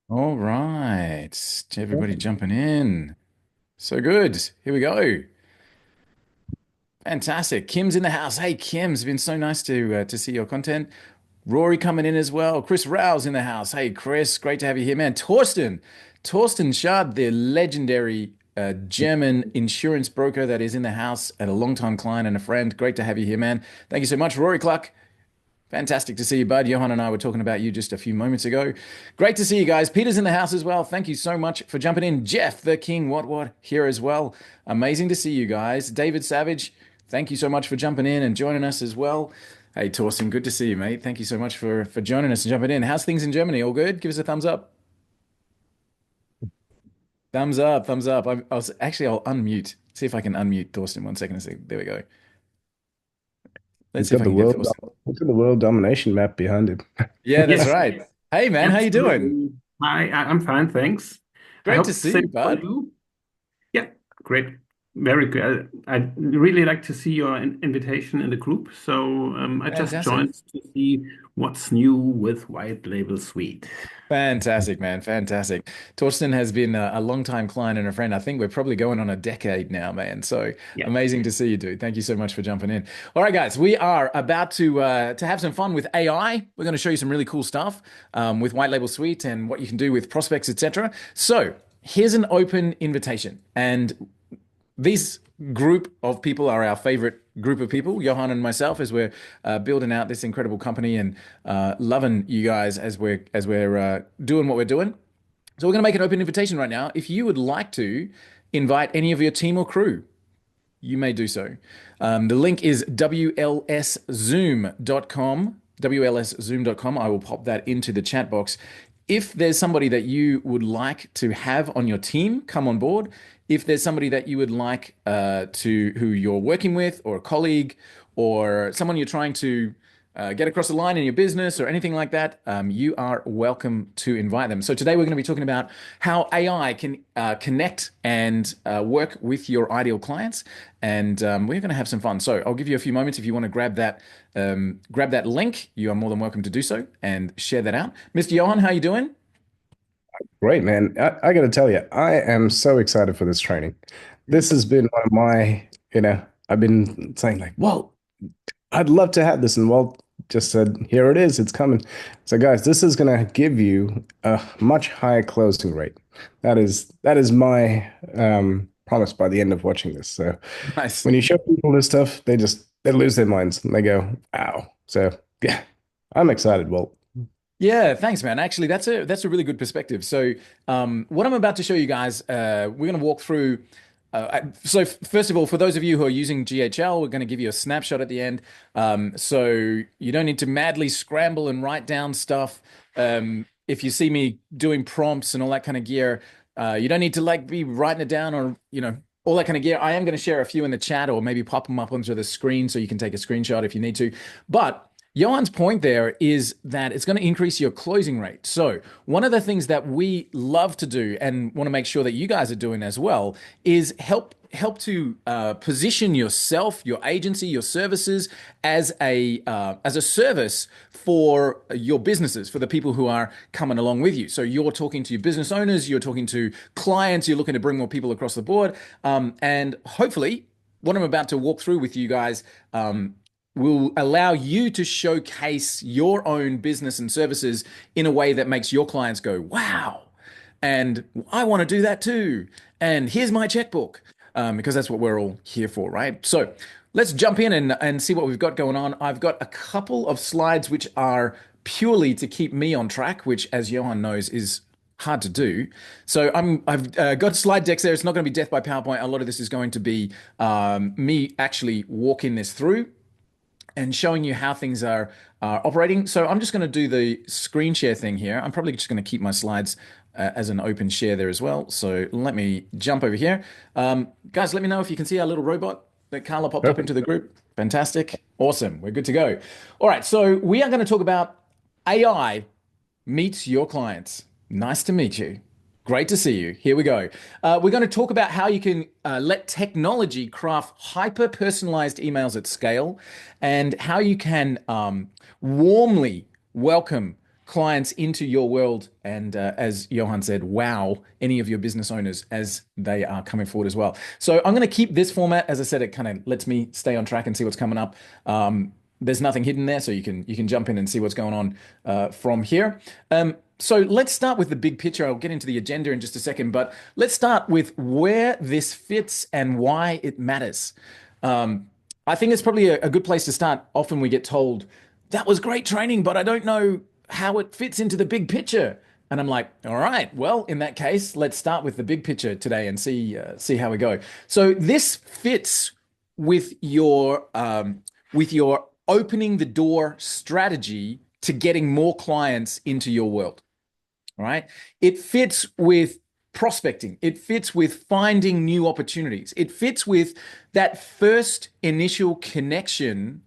All right. Everybody jumping in. So good. Here we go. Fantastic. Kim's in the house. Hey, Kim, it's been so nice to see your content. Rory coming in as well. Chris Rouse in the house. Hey, Chris, great to have you here, man. Torsten Schad, the legendary German insurance broker that is in the house and a longtime client and a friend. Great to have you here, man. Thank you so much, Rory Cluck. Fantastic to see you, bud. Johan and I were talking about you just a few moments ago. Great to see you guys. Peter's in the house as well. Thank you so much for jumping in. Jeff, the King, what, here as well. Amazing to see you guys. David Savage, thank you so much for jumping in and joining us as well. Hey, Torsten, good to see you, mate. Thank you so much for joining us and jumping in. How's things in Germany? All good? Give us a thumbs up. Thumbs up, thumbs up. I'll unmute. See if I can unmute Torsten. One second. There we go. Let's He's see if got I the can get Torsten. he's got the world domination map behind him. Yeah, that's Yes, right. Hey, man, how you doing? absolutely. I'm fine, thanks. I Great to hope see you, same for bud. you. Yeah, great. Very good. I'd really like to see your invitation in the group. So I just Fantastic. joined to see what's new with White Label Suite. Fantastic, man. Fantastic. Torsten has been a longtime client and a friend. I think we're probably going on a decade now, man. So Yeah. amazing to see you, dude. Thank you so much for jumping in. All right, guys, we are about to have some fun with AI. We're going to show you some really cool stuff with White Label Suite and what you can do with prospects, etc. So here's an open invitation, and these group of people are our favorite group of people, Johan and myself, as we're building out this incredible company and loving you guys as we're doing what we're doing. So we're going to make an open invitation right now. If you would like to invite any of your team or crew, you may do so. The link is wlszoom.com. wlszoom.com. I will pop that into the chat box. If there's somebody that you would like to have on your team come on board, if there's somebody that you would like who you're working with, or a colleague, or someone you're trying to get across the line in your business or anything like that, you are welcome to invite them. So today we're going to be talking about how AI can connect and work with your ideal clients, and we're going to have some fun. So I'll give you a few moments if you want to grab that link. You are more than welcome to do so and share that out. Mr. Johan, how you doing? Great, man. I got to tell you, I am so excited for this training. This has been one of my, I've been saying like, well, I'd love to have this. And Walt just said, here it is, it's coming. So guys, this is going to give you a much higher closing rate. That is my promise by the end of watching this. So Nice. when you show people this stuff, they lose their minds and they go, wow. So yeah, I'm excited, Walt. Yeah, thanks, man. Actually, that's a really good perspective. So, what I'm about to show you guys, we're going to walk through. First of all, for those of you who are using GHL, we're going to give you a snapshot at the end. So you don't need to madly scramble and write down stuff. If you see me doing prompts and all that kind of gear, you don't need to like be writing it down or all that kind of gear. I am going to share a few in the chat or maybe pop them up onto the screen so you can take a screenshot if you need to. But Johan's point there is that it's going to increase your closing rate. So, one of the things that we love to do and want to make sure that you guys are doing as well is help to position yourself, your agency, your services as a service for your businesses, for the people who are coming along with you. So you're talking to your business owners, you're talking to clients, you're looking to bring more people across the board, and hopefully, what I'm about to walk through with you guys will allow you to showcase your own business and services in a way that makes your clients go, wow, and I want to do that too. And here's my checkbook, because that's what we're all here for, right? So let's jump in and see what we've got going on. I've got a couple of slides which are purely to keep me on track, which, as Johan knows, is hard to do. So I've got slide decks there. It's not going to be death by PowerPoint. A lot of this is going to be me actually walking this through and showing you how things are operating. So I'm just going to do the screen share thing here. I'm probably just going to keep my slides as an open share there as well. So let me jump over here. Guys, let me know if you can see our little robot that Carla popped up into Perfect. the group. Fantastic. Awesome. We're good to go. All right. So we are going to talk about AI meets your clients. Nice to meet you. Great to see you. Here we go. We're going to talk about how you can let technology craft hyper personalized emails at scale, and how you can warmly welcome clients into your world and, as Johan said, wow any of your business owners as they are coming forward as well. So I'm going to keep this format. As I said, it kind of lets me stay on track and see what's coming up. There's nothing hidden there, so you can jump in and see what's going on from here. So let's start with the big picture. I'll get into the agenda in just a second, but let's start with where this fits and why it matters. I think it's probably a good place to start. Often we get told, that was great training, but I don't know how it fits into the big picture. And I'm like, all right, well, in that case, let's start with the big picture today and see how we go. So this fits with your opening the door strategy to getting more clients into your world. All right. It fits with prospecting. It fits with finding new opportunities. It fits with that first initial connection.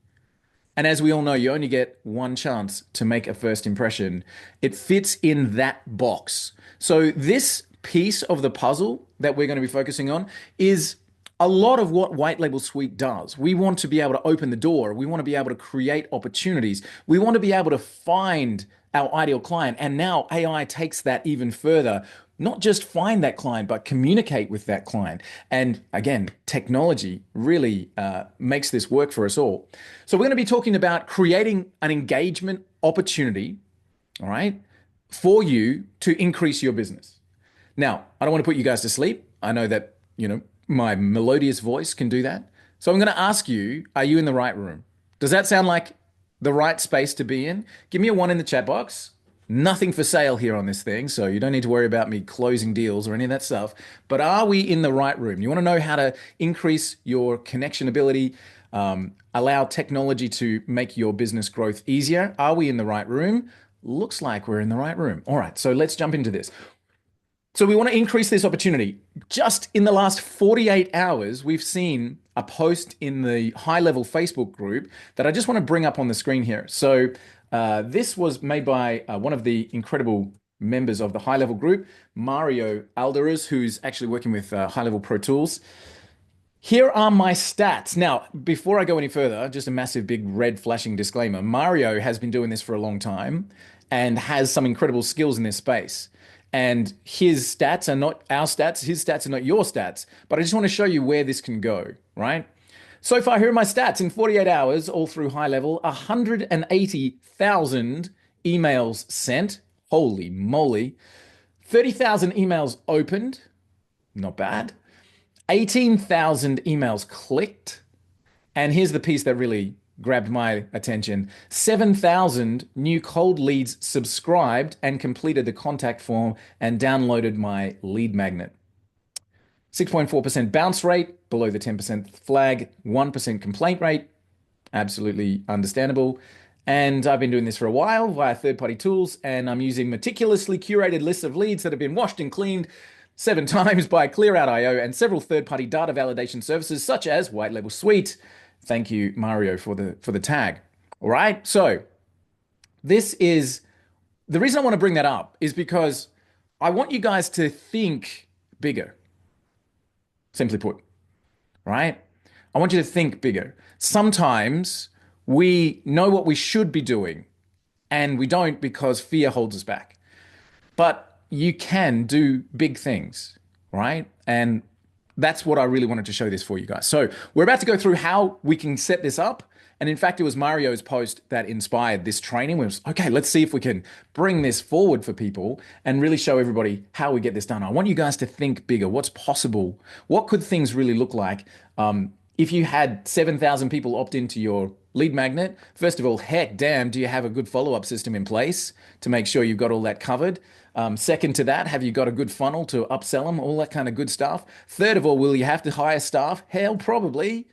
And as we all know, you only get one chance to make a first impression. It fits in that box. So this piece of the puzzle that we're going to be focusing on is a lot of what White Label Suite does. We want to be able to open the door. We want to be able to create opportunities. We want to be able to find our ideal client. And now AI takes that even further. Not just find that client, but communicate with that client. And again, technology really makes this work for us all. So we're going to be talking about creating an engagement opportunity, all right, for you to increase your business. Now, I don't want to put you guys to sleep. I know that, my melodious voice can do that. So I'm going to ask you, are you in the right room? Does that sound like the right space to be in? Give me a 1 in the chat box. Nothing for sale here on this thing, so you don't need to worry about me closing deals or any of that stuff. But are we in the right room? You want to know how to increase your connection ability, allow technology to make your business growth easier? Are we in the right room? Looks like we're in the right room. All right, so let's jump into this. So we want to increase this opportunity. Just in the last 48 hours, we've seen a post in the high-level Facebook group that I just want to bring up on the screen here. So this was made by one of the incredible members of the high-level group, Mario Alderez, who's actually working with high-level Pro Tools. Here are my stats. Now, before I go any further, just a massive big red flashing disclaimer. Mario has been doing this for a long time and has some incredible skills in this space. And his stats are not our stats. His stats are not your stats. But I just want to show you where this can go, right? So far, here are my stats. In 48 hours, all through high level, 180,000 emails sent. Holy moly. 30,000 emails opened. Not bad. 18,000 emails clicked. And here's the piece that really grabbed my attention. 7,000 new cold leads subscribed and completed the contact form and downloaded my lead magnet. 6.4% bounce rate, below the 10% flag, 1% complaint rate, absolutely understandable. And I've been doing this for a while via third-party tools, and I'm using meticulously curated lists of leads that have been washed and cleaned 7 times by ClearOut.io and several third-party data validation services such as White Label Suite. Thank you, Mario, for the tag. All right. So this is the reason I want to bring that up is because I want you guys to think bigger. Simply put, right? I want you to think bigger. Sometimes we know what we should be doing and we don't because fear holds us back. But you can do big things, right? And that's what I really wanted to show this for you guys. So we're about to go through how we can set this up. And in fact, it was Mario's post that inspired this training. It was, okay, let's see if we can bring this forward for people and really show everybody how we get this done. I want you guys to think bigger. What's possible? What could things really look like? If you had 7,000 people opt into your lead magnet, first of all, heck damn, do you have a good follow-up system in place to make sure you've got all that covered? Second to that, have you got a good funnel to upsell them? All that kind of good stuff. Third of all, will you have to hire staff? Hell, probably.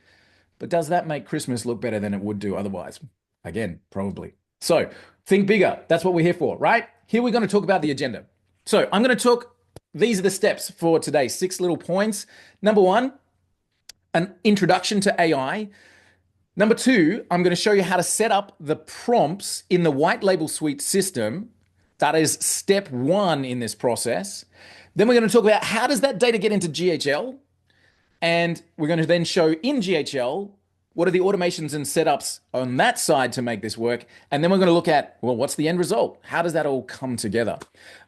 But does that make Christmas look better than it would do otherwise? Again, probably. So think bigger. That's what we're here for, right? Here we're going to talk about the agenda. So I'm going to talk, these are the steps for today, 6 little points. Number 1, an introduction to AI. Number 2, I'm going to show you how to set up the prompts in the White Label Suite system. That is step 1 in this process. Then we're going to talk about how does that data get into GHL? And we're going to then show in GHL What are the automations and setups on that side to make this work? And then we're going to look at, well, what's the end result? How does that all come together?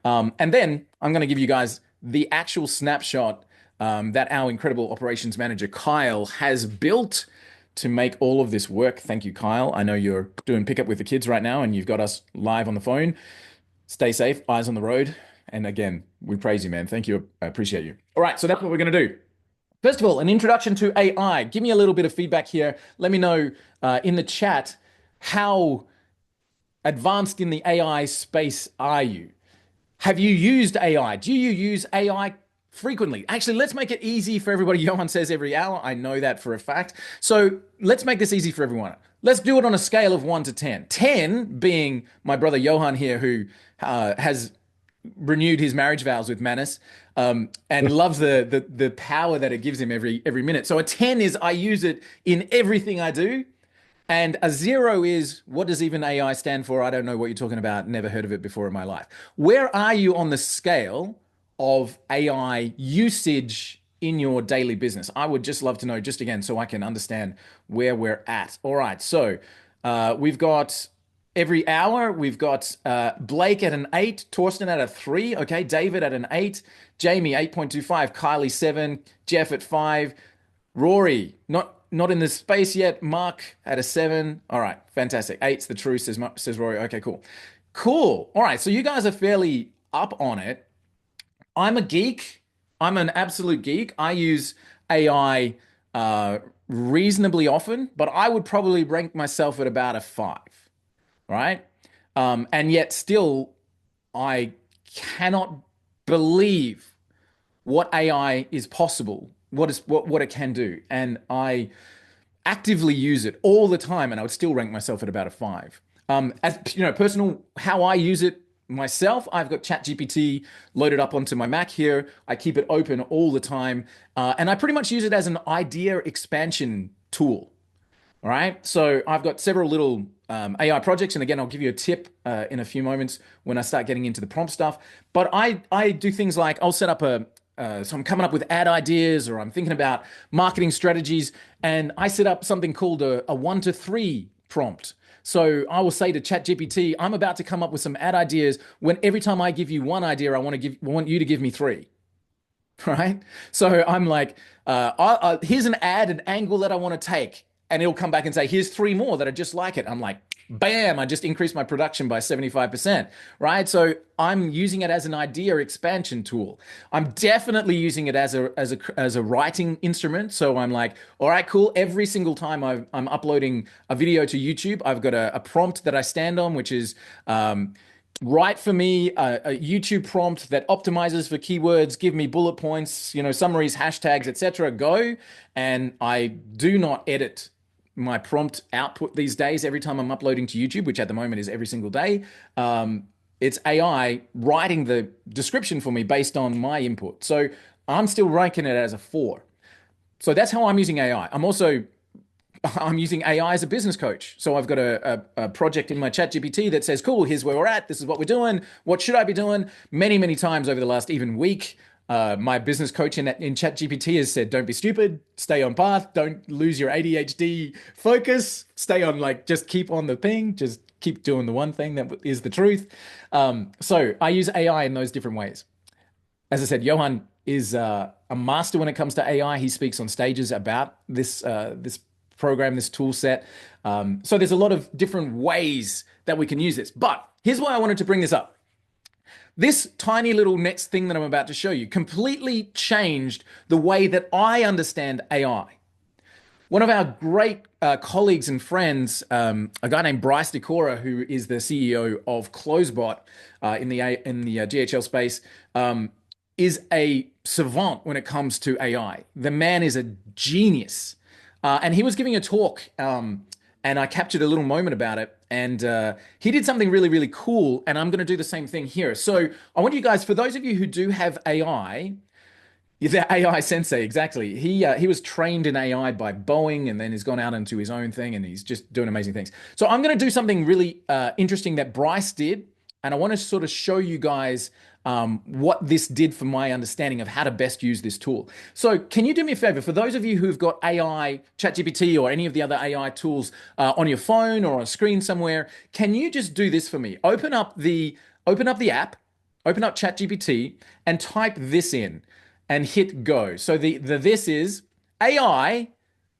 And then I'm going to give you guys the actual snapshot that our incredible operations manager, Kyle, has built to make all of this work. Thank you, Kyle. I know you're doing pickup with the kids right now and you've got us live on the phone. Stay safe, eyes on the road. And again, we praise you, man. Thank you. I appreciate you. All right, so that's what we're going to do. First of all, an introduction to AI. Give me a little bit of feedback here. Let me know in the chat how advanced in the AI space are you? Have you used AI? Do you use AI frequently? Actually, let's make it easy for everybody. Johan says every hour. I know that for a fact. So let's make this easy for everyone. Let's do it on a scale of 1 to 10. 10 being my brother Johan here, who has renewed his marriage vows with Manus and loves the power that it gives him every minute. So a 10 is I use it in everything I do. And a 0 is, what does even AI stand for? I don't know what you're talking about. Never heard of it before in my life. Where are you on the scale of AI usage in your daily business? I would just love to know, just again, so I can understand where we're at. All right. So we've got every hour, we've got Blake at an 8, Torsten at a 3, okay, David at an 8, Jamie 8.25, Kylie 7, Jeff at 5, Rory not in the space yet, Mark at a 7. All right, fantastic. 8's the truth, says Rory. Okay, cool. All right, so you guys are fairly up on it. I'm a geek. I'm an absolute geek. I use AI reasonably often, but I would probably rank myself at about a 5. Right? And yet still, I cannot believe what AI is possible, what it can do. And I actively use it all the time, and I would still rank myself at about a 5. As you know, personal, how I use it myself, I've got ChatGPT loaded up onto my Mac here. I keep it open all the time. And I pretty much use it as an idea expansion tool. All right. So I've got several little AI projects. And again, I'll give you a tip in a few moments when I start getting into the prompt stuff. But I do things like I'll set up so I'm coming up with ad ideas or I'm thinking about marketing strategies. And I set up something called a 1 to 3 prompt. So I will say to ChatGPT, I'm about to come up with some ad ideas when every time I give you one idea, I want you to give me 3. Right? So I'm like, here's an ad, an angle that I want to take. And it'll come back and say, here's 3 more that are just like it. I'm like, bam, I just increased my production by 75%, right? So I'm using it as an idea expansion tool. I'm definitely using it as a writing instrument. So I'm like, all right, cool. Every single time I'm uploading a video to YouTube, I've got a prompt that I stand on, which is, write for me a YouTube prompt that optimizes for keywords, give me bullet points, summaries, hashtags, etc. Go. And I do not edit my prompt output these days every time I'm uploading to YouTube, which at the moment is every single day. It's AI writing the description for me based on my input. So I'm still ranking it as a 4. So that's how I'm using AI. I'm using AI as a business coach. So I've got a project in my ChatGPT that says, cool, here's where we're at. This is what we're doing. What should I be doing? Many, many times over the last even week, my business coach in ChatGPT has said, don't be stupid, stay on path, don't lose your ADHD focus, stay on just keep on the ping, just keep doing the one thing that is the truth. So I use AI in those different ways. As I said, Johan is a master when it comes to AI. He speaks on stages about this program, this tool set. So there's a lot of different ways that we can use this. But here's why I wanted to bring this up. This tiny little next thing that I'm about to show you completely changed the way that I understand AI. One of our great colleagues and friends, a guy named Bryce Decora, who is the CEO of Closebot in the GHL space, is a savant when it comes to AI. The man is a genius. And he was giving a talk, and I captured a little moment about it. And he did something really, really cool. And I'm going to do the same thing here. So I want you guys, for those of you who do have AI, the AI sensei, exactly. He was trained in AI by Boeing and then has gone out into his own thing and he's just doing amazing things. So I'm going to do something really interesting that Bryce did And I want to sort of show you guys what this did for my understanding of how to best use this tool. So, can you do me a favor? For those of you who've got AI, ChatGPT, or any of the other AI tools on your phone or on a screen somewhere, can you just do this for me? Open up the app, open up ChatGPT, and type this in, and hit go. So the this is AI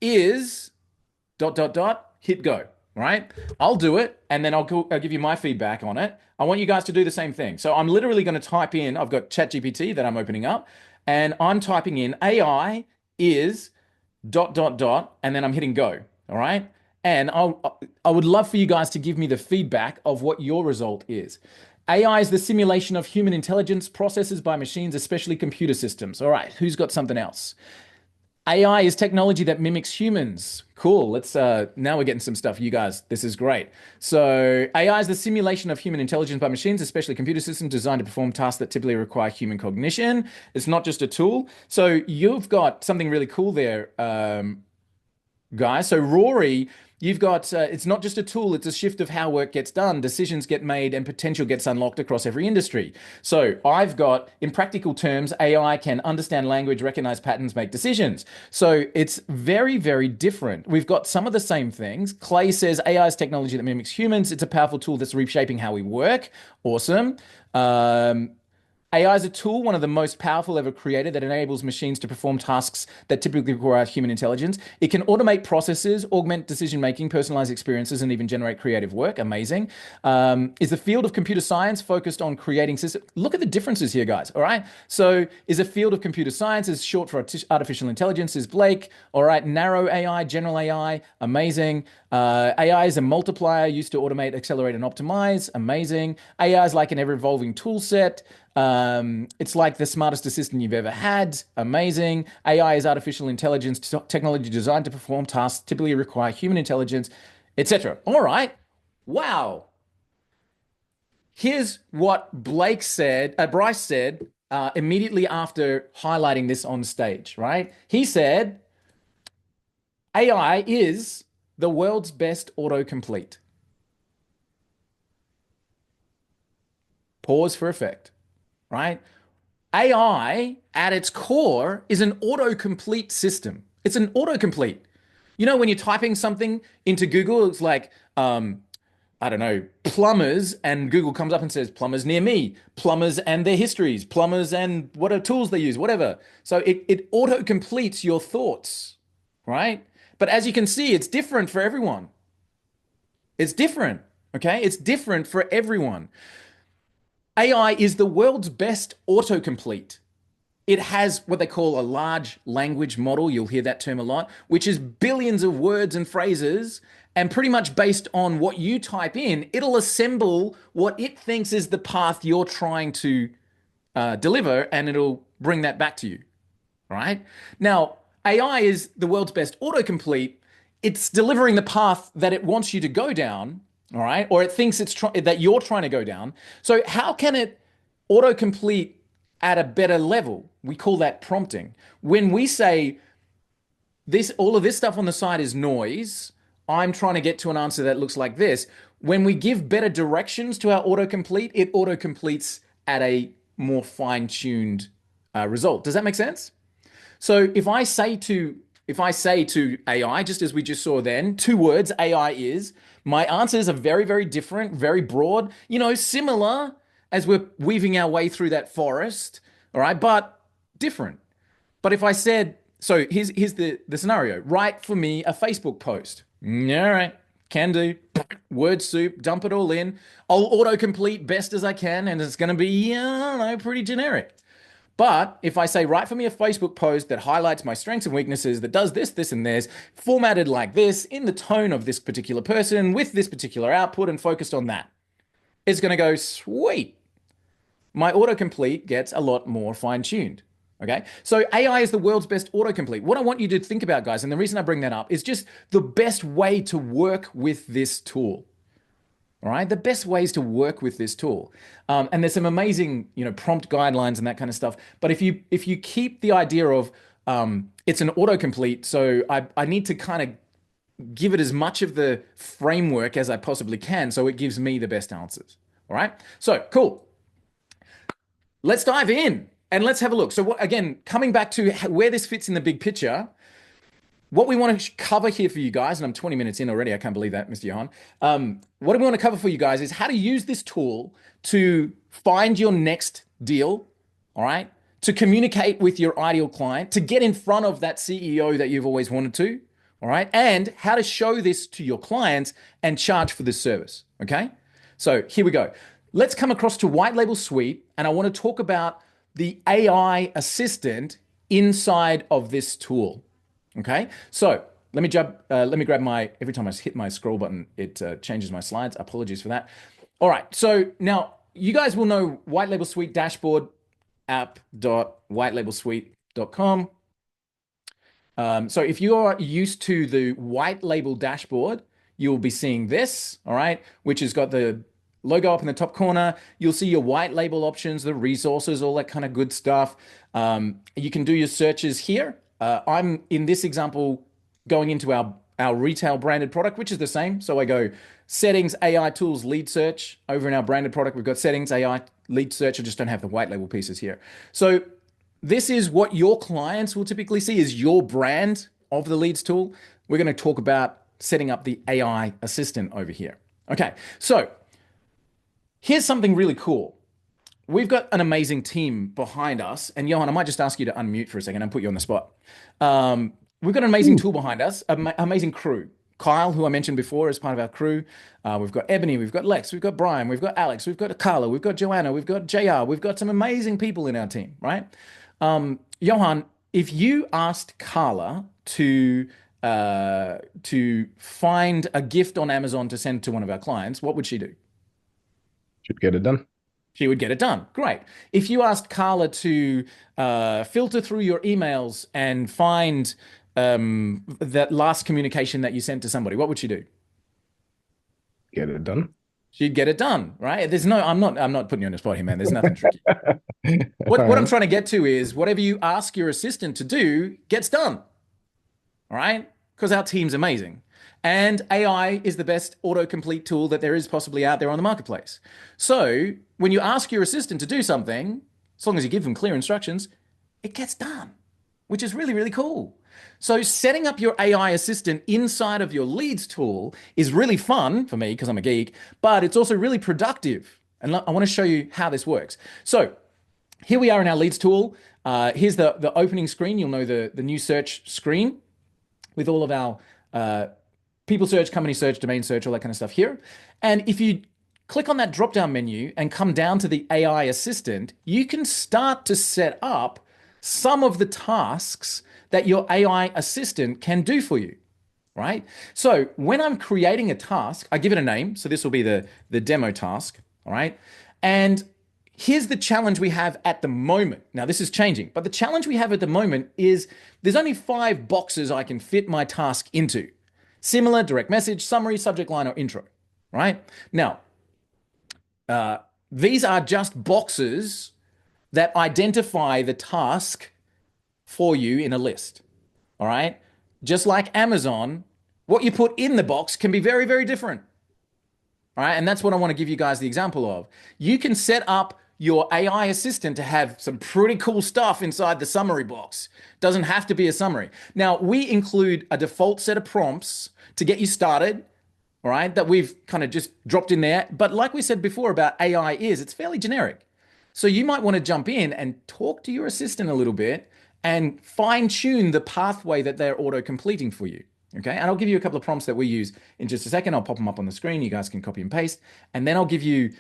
is dot dot dot, hit go. Right? I'll do it, and then I'll give you my feedback on it. I want you guys to do the same thing. So I'm literally going to type in, I've got ChatGPT that I'm opening up, and I'm typing in AI is dot dot dot, and then I'm hitting go. All right. And I would love for you guys to give me the feedback of what your result is. AI is the simulation of human intelligence processes by machines, especially computer systems. All right, who's got something else? AI is technology that mimics humans. Cool. Let's now we're getting some stuff. You guys, this is great. So AI is the simulation of human intelligence by machines, especially computer systems designed to perform tasks that typically require human cognition. It's not just a tool. So you've got something really cool there, guys. So Rory, you've got it's not just a tool, it's a shift of how work gets done, decisions get made, and potential gets unlocked across every industry. So I've got, in practical terms, AI can understand language, recognize patterns, make decisions. So it's very, very different. We've got some of the same things. Clay says AI is technology that mimics humans. It's a powerful tool that's reshaping how we work. Awesome. AI is a tool, one of the most powerful ever created, that enables machines to perform tasks that typically require human intelligence. It can automate processes, augment decision making, personalize experiences, and even generate creative work. Amazing. Is the field of computer science focused on creating systems? Look at the differences here, guys. All right. So, is a field of computer science is short for artificial intelligence? Is Blake? All right. Narrow AI, general AI. Amazing. AI is a multiplier used to automate, accelerate, and optimize. Amazing. AI is like an ever evolving tool set. It's like the smartest assistant you've ever had. Amazing. AI is artificial intelligence technology designed to perform tasks typically require human intelligence, etc. All right. Wow. Here's what Bryce said immediately after highlighting this on stage, right? He said, AI is the world's best autocomplete. Pause for effect, right? AI at its core is an autocomplete system. It's an autocomplete. You know, when you're typing something into Google, it's like, I don't know, plumbers, and Google comes up and says, plumbers near me, plumbers and their histories, plumbers and what are tools they use, whatever. So it auto-completes your thoughts, right? But as you can see, it's different for everyone. It's different, okay? It's different for everyone. AI is the world's best autocomplete. It has what they call a large language model. You'll hear that term a lot, which is billions of words and phrases. And pretty much based on what you type in, it'll assemble what it thinks is the path you're trying to deliver, and it'll bring that back to you. Right? Now, AI is the world's best autocomplete. It's delivering the path that it wants you to go down, all right? Or it thinks that you're trying to go down. So how can it autocomplete at a better level? We call that prompting. When we say this, all of this stuff on the side is noise, I'm trying to get to an answer that looks like this. When we give better directions to our autocomplete, it autocompletes at a more fine-tuned result. Does that make sense? So if I say to AI, just as we just saw then, two words, AI is, my answers are very, very different, very broad, you know, similar as we're weaving our way through that forest, all right, but different. But if I said, so here's the scenario, write for me a Facebook post. All right, can do. Word soup, dump it all in. I'll autocomplete best as I can, and it's going to be, I don't know, pretty generic. But if I say, write for me a Facebook post that highlights my strengths and weaknesses, that does this, this, and this, formatted like this, in the tone of this particular person, with this particular output, and focused on that, it's going to go, sweet. My autocomplete gets a lot more fine-tuned. Okay, so AI is the world's best autocomplete. What I want you to think about, guys, and the reason I bring that up is just the best way to work with this tool. All right, the best ways to work with this tool, and there's some amazing, you know, prompt guidelines and that kind of stuff. But if you keep the idea of it's an autocomplete, so I need to kind of give it as much of the framework as I possibly can, so it gives me the best answers. All right. So cool. Let's dive in and let's have a look. So again, coming back to where this fits in the big picture, what we want to cover here for you guys, and I'm 20 minutes in already. I can't believe that, Mr. Johan. What we want to cover for you guys is how to use this tool to find your next deal, all right? To communicate with your ideal client, to get in front of that CEO that you've always wanted to, all right? And how to show this to your clients and charge for this service, okay? So here we go. Let's come across to White Label Suite, and I want to talk about the AI assistant inside of this tool. Okay, so let me grab my, every time I hit my scroll button, it changes my slides. Apologies for that. All right, so now you guys will know White Label Suite dashboard, app.whitelabelsuite.com. So if you are used to the white label dashboard, you'll be seeing this, all right, which has got the logo up in the top corner. You'll see your white label options, the resources, all that kind of good stuff. You can do your searches here. I'm in this example going into our retail branded product, which is the same. So I go settings, AI tools, lead search. Over in our branded product, we've got settings, AI, lead search. I just don't have the white label pieces here. So this is what your clients will typically see is your brand of the leads tool. We're going to talk about setting up the AI assistant over here. Okay, so here's something really cool. We've got an amazing team behind us. And Johan, I might just ask you to unmute for a second and put you on the spot. We've got an amazing tool behind us, amazing crew. Kyle, who I mentioned before, is part of our crew. We've got Ebony, we've got Lex, we've got Brian, we've got Alex, we've got Carla, we've got Joanna, we've got JR, we've got some amazing people in our team, right? Johan, if you asked Carla to find a gift on Amazon to send to one of our clients, what would she do? Should get it done. She would get it done. Great. If you asked Carla to filter through your emails and find that last communication that you sent to somebody, what would she do? Get it done. She'd get it done, right? I'm not putting you on the spot here, man. There's nothing tricky. What I'm trying to get to is whatever you ask your assistant to do gets done. All right? Because our team's amazing. And AI is the best autocomplete tool that there is possibly out there on the marketplace. So when you ask your assistant to do something, as long as you give them clear instructions, it gets done, which is really, really cool. So setting up your AI assistant inside of your leads tool is really fun for me because I'm a geek, but it's also really productive. And I want to show you how this works. So here we are in our leads tool. Here's the opening screen. You'll know the new search screen with all of our people search, company search, domain search, all that kind of stuff here. And if you click on that drop-down menu and come down to the AI assistant, you can start to set up some of the tasks that your AI assistant can do for you, right? So when I'm creating a task, I give it a name. So this will be the demo task, all right? And here's the challenge we have at the moment. Now, this is changing, but the challenge we have at the moment is there's only 5 boxes I can fit my task into. Similar, direct message, summary, subject line, or intro, right? Now, these are just boxes that identify the task for you in a list, all right? Just like Amazon, what you put in the box can be very, very different, all right? And that's what I want to give you guys the example of. You can set up your AI assistant to have some pretty cool stuff inside the summary box. Doesn't have to be a summary. Now, we include a default set of prompts to get you started, all right, that we've kind of just dropped in there. But like we said before about AI it's fairly generic. So you might want to jump in and talk to your assistant a little bit and fine tune the pathway that they're auto-completing for you. Okay, and I'll give you a couple of prompts that we use in just a second. I'll pop them up on the screen. You guys can copy and paste. And then I'll give you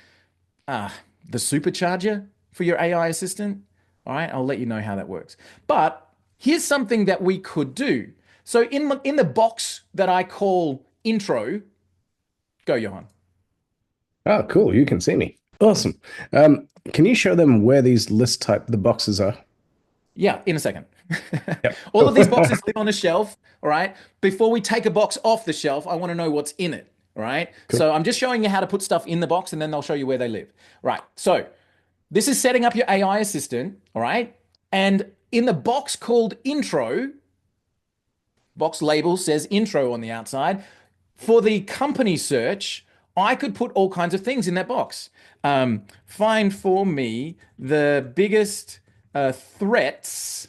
the supercharger for your AI assistant. All right, I'll let you know how that works. But here's something that we could do. So in the box that I call intro, go, Johan. Oh, cool. You can see me. Awesome. Can you show them where these list type, the boxes are? Yeah, in a second. Yep. All of these boxes live on a shelf, all right? Before we take a box off the shelf, I want to know what's in it, all right? Cool. So I'm just showing you how to put stuff in the box and then they'll show you where they live. Right, so this is setting up your AI assistant, all right? And in the box called intro, box label says intro on the outside. For the company search, I could put all kinds of things in that box. Find for me the biggest threats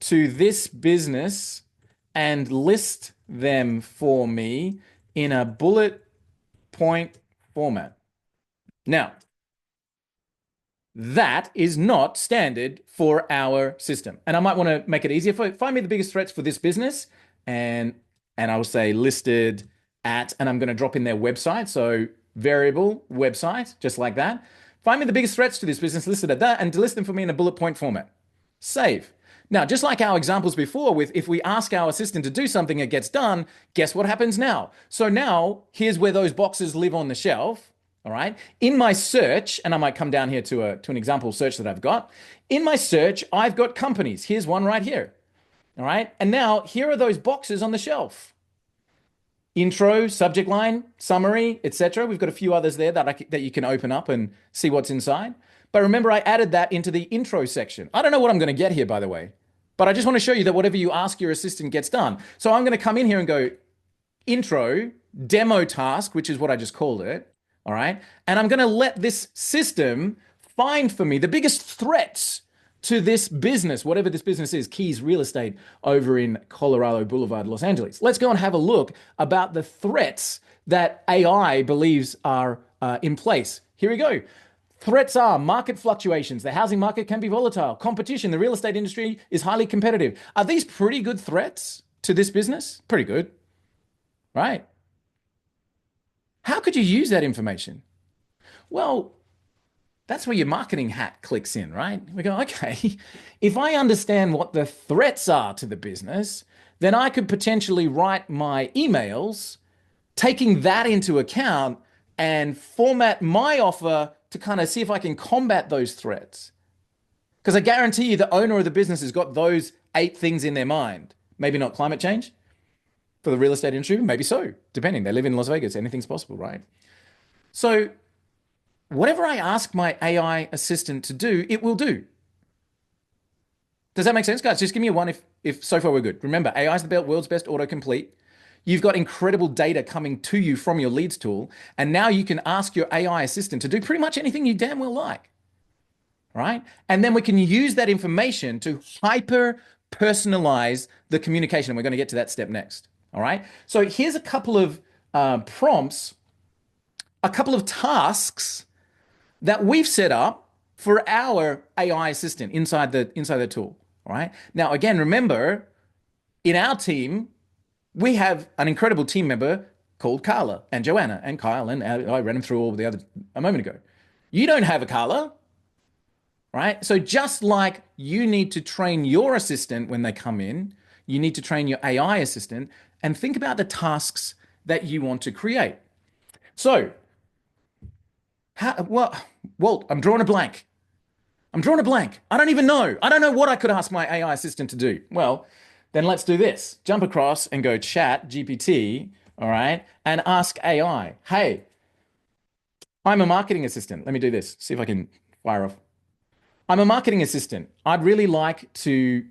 to this business and list them for me in a bullet point format. Now, that is not standard for our system. And I might want to make it easier for find me the biggest threats for this business and I will say listed at, and I'm going to drop in their website. So variable website, just like that. Find me the biggest threats to this business listed at that and list them for me in a bullet point format. Save. Now, just like our examples before with if we ask our assistant to do something, it gets done, guess what happens now? So now here's where those boxes live on the shelf. All right. In my search, and I might come down here to an example search that I've got. In my search, I've got companies. Here's one right here. All right. And now here are those boxes on the shelf. Intro, subject line, summary, etc. We've got a few others there that you can open up and see what's inside. But remember, I added that into the intro section. I don't know what I'm going to get here, by the way, but I just want to show you that whatever you ask your assistant gets done. So I'm going to come in here and go intro, demo task, which is what I just called it. All right. And I'm going to let this system find for me the biggest threats to this business, whatever this business is, Keys Real Estate over in Colorado Boulevard, Los Angeles. Let's go and have a look about the threats that AI believes are in place. Here we go. Threats are market fluctuations. The housing market can be volatile. Competition. The real estate industry is highly competitive. Are these pretty good threats to this business? Pretty good, right? How could you use that information? Well, that's where your marketing hat clicks in, right? We go, okay, if I understand what the threats are to the business, then I could potentially write my emails, taking that into account and format my offer to kind of see if I can combat those threats. Because I guarantee you the owner of the business has got those 8 things in their mind. Maybe not climate change. For the real estate industry, maybe so, depending. They live in Las Vegas. Anything's possible, right? So whatever I ask my AI assistant to do, it will do. Does that make sense, guys? Just give me a one if so far we're good. Remember, AI is the world's best autocomplete. You've got incredible data coming to you from your leads tool, and now you can ask your AI assistant to do pretty much anything you damn well like, right? And then we can use that information to hyper personalize the communication, and we're going to get to that step next. All right. So here's a couple of prompts, a couple of tasks that we've set up for our AI assistant inside the tool. All right. Now, again, remember, in our team, we have an incredible team member called Carla and Joanna and Kyle, and I ran them through all the other a moment ago. You don't have a Carla, right? So just like you need to train your assistant when they come in, you need to train your AI assistant and think about the tasks that you want to create. So, Walt, I'm drawing a blank. I don't even know. I don't know what I could ask my AI assistant to do. Well, then let's do this. Jump across and go chat GPT, all right, and ask AI, hey, I'm a marketing assistant. Let me do this. See if I can fire off. I'm a marketing assistant. I'd really like to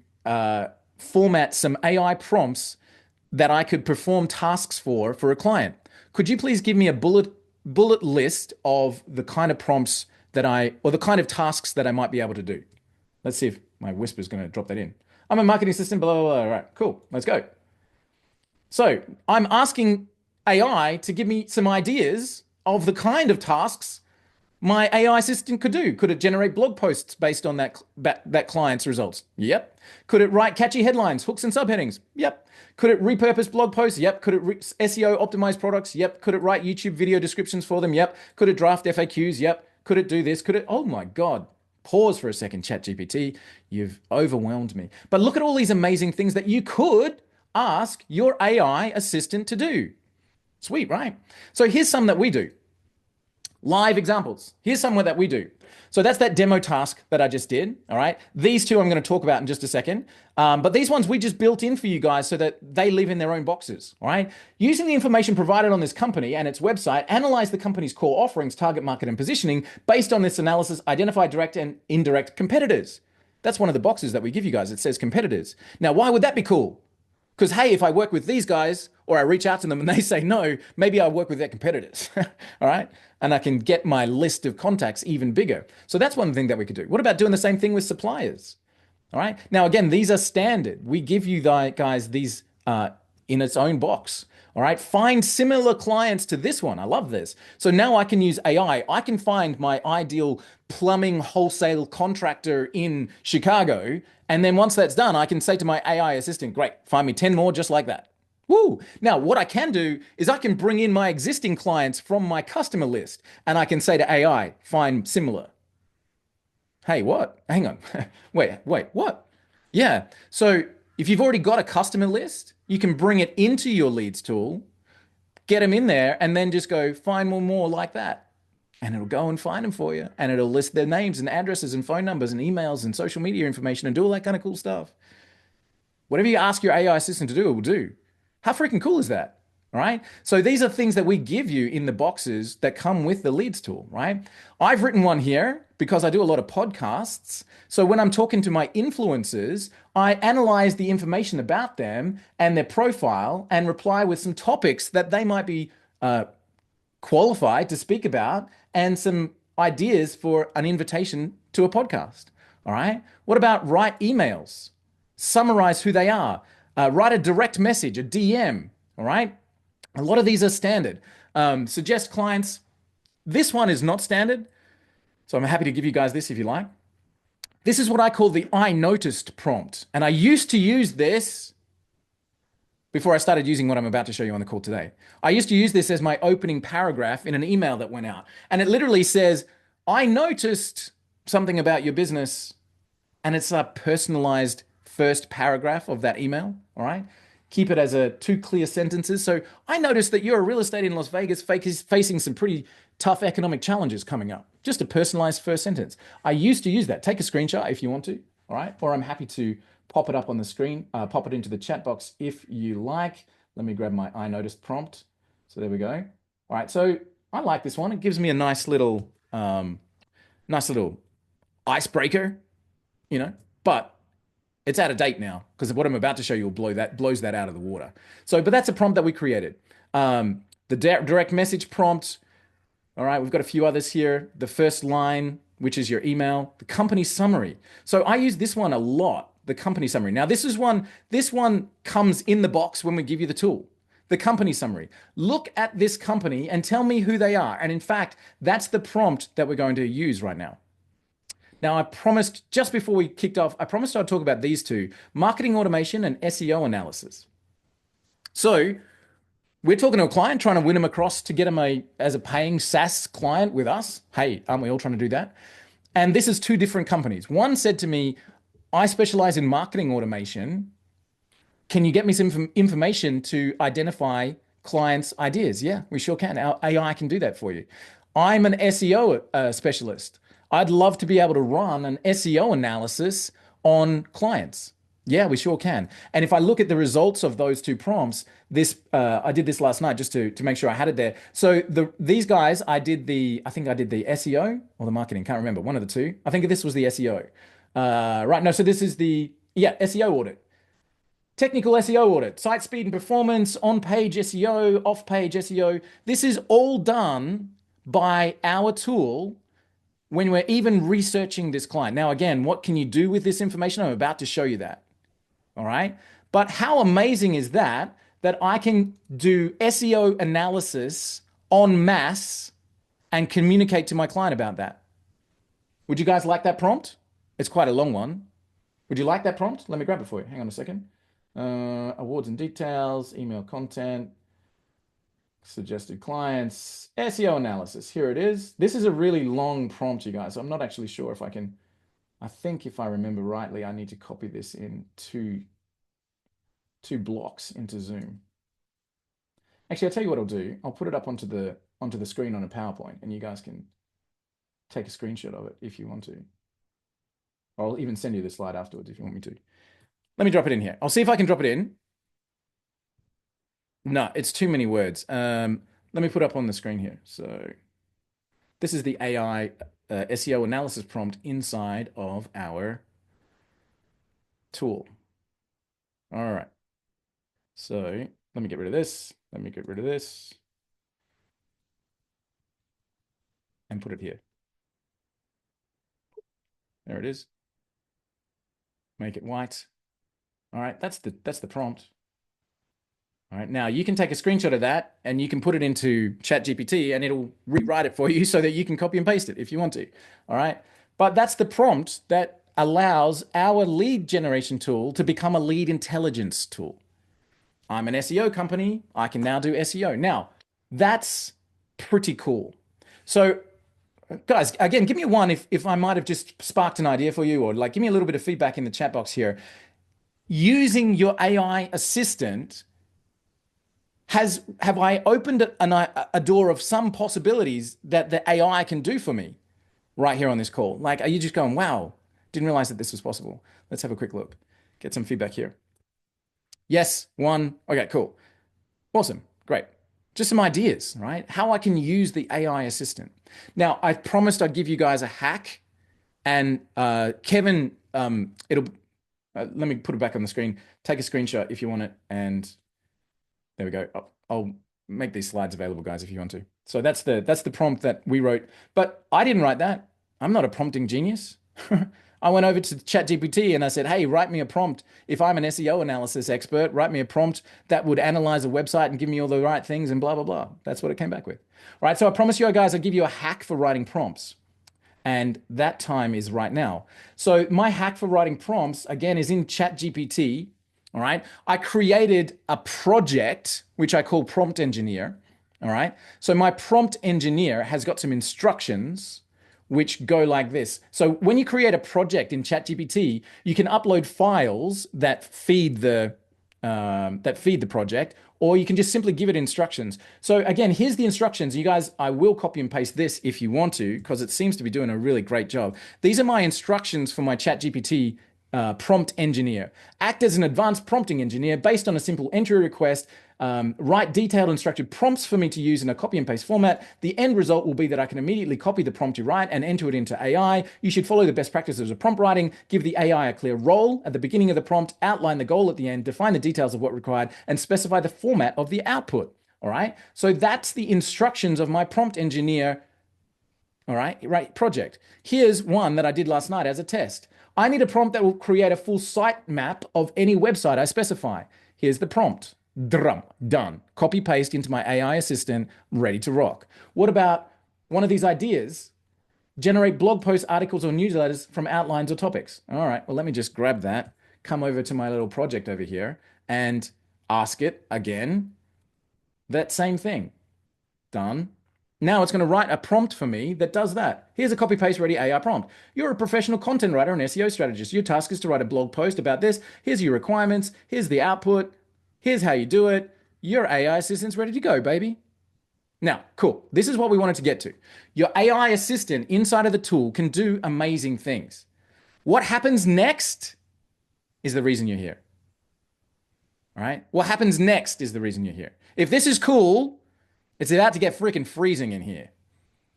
format some AI prompts that I could perform tasks for a client. Could you please give me a bullet list of the kind of prompts or the kind of tasks that I might be able to do? Let's see if my whisper is going to drop that in. I'm a marketing assistant, blah, blah, blah. All right, cool. Let's go. So I'm asking AI to give me some ideas of the kind of tasks my AI assistant could do. Could it generate blog posts based on that client's results? Yep. Could it write catchy headlines, hooks and subheadings? Yep. Could it repurpose blog posts? Yep. Could it SEO optimize products? Yep. Could it write YouTube video descriptions for them? Yep. Could it draft FAQs? Yep. Could it do this? Oh my God. Pause for a second, ChatGPT. You've overwhelmed me. But look at all these amazing things that you could ask your AI assistant to do. Sweet, right? So here's some that we do. Live examples. Here's somewhere that we do. So that's that demo task that I just did. All right. These two I'm going to talk about in just a second. But these ones we just built in for you guys so that they live in their own boxes. All right. Using the information provided on this company and its website, analyze the company's core offerings, target market, and positioning. Based on this analysis, identify direct and indirect competitors. That's one of the boxes that we give you guys. It says competitors. Now, why would that be cool? Because, hey, if I work with these guys or I reach out to them and they say no, maybe I work with their competitors. All right. And I can get my list of contacts even bigger. So that's one thing that we could do. What about doing the same thing with suppliers? All right. Now, again, these are standard. We give you guys these in its own box. All right. Find similar clients to this one. I love this. So now I can use AI. I can find my ideal plumbing wholesale contractor in Chicago. And then once that's done, I can say to my AI assistant, great, find me 10 more just like that. Woo! Now, what I can do is I can bring in my existing clients from my customer list and I can say to AI, find similar. Hey, what? Hang on. Wait, what? Yeah. So if you've already got a customer list, you can bring it into your leads tool, get them in there, and then just go find more like that. And it'll go and find them for you. And it'll list their names and addresses and phone numbers and emails and social media information and do all that kind of cool stuff. Whatever you ask your AI assistant to do, it will do. How freaking cool is that? All right. So these are things that we give you in the boxes that come with the leads tool, right? I've written one here because I do a lot of podcasts. So when I'm talking to my influencers, I analyze the information about them and their profile and reply with some topics that they might be qualified to speak about and some ideas for an invitation to a podcast. All right. What about write emails? Summarize who they are. Write a direct message, a DM. All right. A lot of these are standard. Suggest clients. This one is not standard. So I'm happy to give you guys this if you like. This is what I call the I noticed prompt. And I used to use this before I started using what I'm about to show you on the call today. I used to use this as my opening paragraph in an email that went out. And it literally says, I noticed something about your business. And it's a personalized first paragraph of that email. All right. Keep it as two clear sentences. So I noticed that you're a real estate in Las Vegas facing some pretty tough economic challenges coming up. Just a personalized first sentence. I used to use that. Take a screenshot if you want to. All right. Or I'm happy to pop it up on the screen, pop it into the chat box if you like. Let me grab my I noticed prompt. So there we go. All right. So I like this one. It gives me a nice little icebreaker, but it's out of date now because what I'm about to show you will blows that out of the water. So, but that's a prompt that we created. The direct message prompt. All right, we've got a few others here. The first line, which is your email, the company summary. So I use this one a lot, the company summary. Now, this one comes in the box when we give you the tool. The company summary. Look at this company and tell me who they are. And in fact, that's the prompt that we're going to use right now. Now, I promised just before we kicked off, I promised I'd talk about these two, marketing automation and SEO analysis. So we're talking to a client, trying to win them across to get them as a paying SaaS client with us. Hey, aren't we all trying to do that? And this is two different companies. One said to me, I specialize in marketing automation. Can you get me some information to identify clients' ideas? Yeah, we sure can. Our AI can do that for you. I'm an SEO specialist. I'd love to be able to run an SEO analysis on clients. Yeah, we sure can. And if I look at the results of those two prompts, I did this last night just to make sure I had it there. So these guys, I think I did the SEO or the marketing, can't remember, one of the two. I think this was the SEO. Right, no, so this is SEO audit. Technical SEO audit, site speed and performance, on-page SEO, off-page SEO. This is all done by our tool when we're even researching this client. Now, again, what can you do with this information? I'm about to show you that. All right. But how amazing is that I can do SEO analysis en masse and communicate to my client about that? Would you guys like that prompt? It's quite a long one. Would you like that prompt? Let me grab it for you. Hang on a second. Awards and details, email content, suggested clients, SEO analysis. Here it is. This is a really long prompt, you guys. I'm not actually sure if I can. I think if I remember rightly, I need to copy this in two blocks into Zoom. Actually, I'll tell you what I'll do. I'll put it up onto the screen on a PowerPoint, and you guys can take a screenshot of it if you want to. Or I'll even send you the slide afterwards if you want me to. Let me drop it in here. I'll see if I can drop it in. No, it's too many words. Let me put up on the screen here. So this is the AI SEO analysis prompt inside of our tool. All right. So let me get rid of this. Let me get rid of this and put it here. There it is. Make it white. All right, that's the prompt. All right, now you can take a screenshot of that and you can put it into ChatGPT and it'll rewrite it for you so that you can copy and paste it if you want to. All right, but that's the prompt that allows our lead generation tool to become a lead intelligence tool. I'm an SEO company. I can now do SEO. Now, that's pretty cool. So, guys, again, give me a one if I might have just sparked an idea for you, or like give me a little bit of feedback in the chat box here. Using your AI assistant, have I opened a door of some possibilities that the AI can do for me right here on this call? Like, are you just going, wow, didn't realize that this was possible? Let's have a quick look. Get some feedback here. Yes, one. Okay, cool. Awesome. Great. Just some ideas, right? How I can use the AI assistant. Now, I promised I'd give you guys a hack, and Kevin, it'll let me put it back on the screen. Take a screenshot if you want it, and there we go. I'll make these slides available, guys, if you want to. So that's the prompt that we wrote, but I didn't write that. I'm not a prompting genius. I went over to ChatGPT and I said, hey, write me a prompt. If I'm an SEO analysis expert, write me a prompt that would analyze a website and give me all the right things and blah, blah, blah. That's what it came back with. All right. So I promise you guys, I'll give you a hack for writing prompts. And that time is right now. So my hack for writing prompts, again, is in ChatGPT. All right. I created a project, which I call Prompt Engineer. All right. So my prompt engineer has got some instructions which go like this. So when you create a project in ChatGPT, you can upload files that feed the project, or you can just simply give it instructions. So again, here's the instructions. You guys, I will copy and paste this if you want to, because it seems to be doing a really great job. These are my instructions for my ChatGPT prompt engineer. Act as an advanced prompting engineer based on a simple entry request. Write detailed and structured prompts for me to use in a copy and paste format. The end result will be that I can immediately copy the prompt you write and enter it into AI. You should follow the best practices of prompt writing, give the AI a clear role at the beginning of the prompt, outline the goal at the end, define the details of what required, and specify the format of the output. All right. So that's the instructions of my prompt engineer. All right, project. Here's one that I did last night as a test. I need a prompt that will create a full site map of any website I specify. Here's the prompt. Done. Copy paste into my AI assistant, ready to rock. What about one of these ideas? Generate blog posts, articles, or newsletters from outlines or topics. All right, well, let me just grab that, come over to my little project over here, and ask it again that same thing. Done. Now it's going to write a prompt for me that does that. Here's a copy paste ready AI prompt. You're a professional content writer and SEO strategist. Your task is to write a blog post about this. Here's your requirements. Here's the output. Here's how you do it. Your AI assistant's ready to go, baby. Now, cool. This is what we wanted to get to. Your AI assistant inside of the tool can do amazing things. What happens next is the reason you're here. All right? What happens next is the reason you're here. If this is cool, it's about to get freaking freezing in here.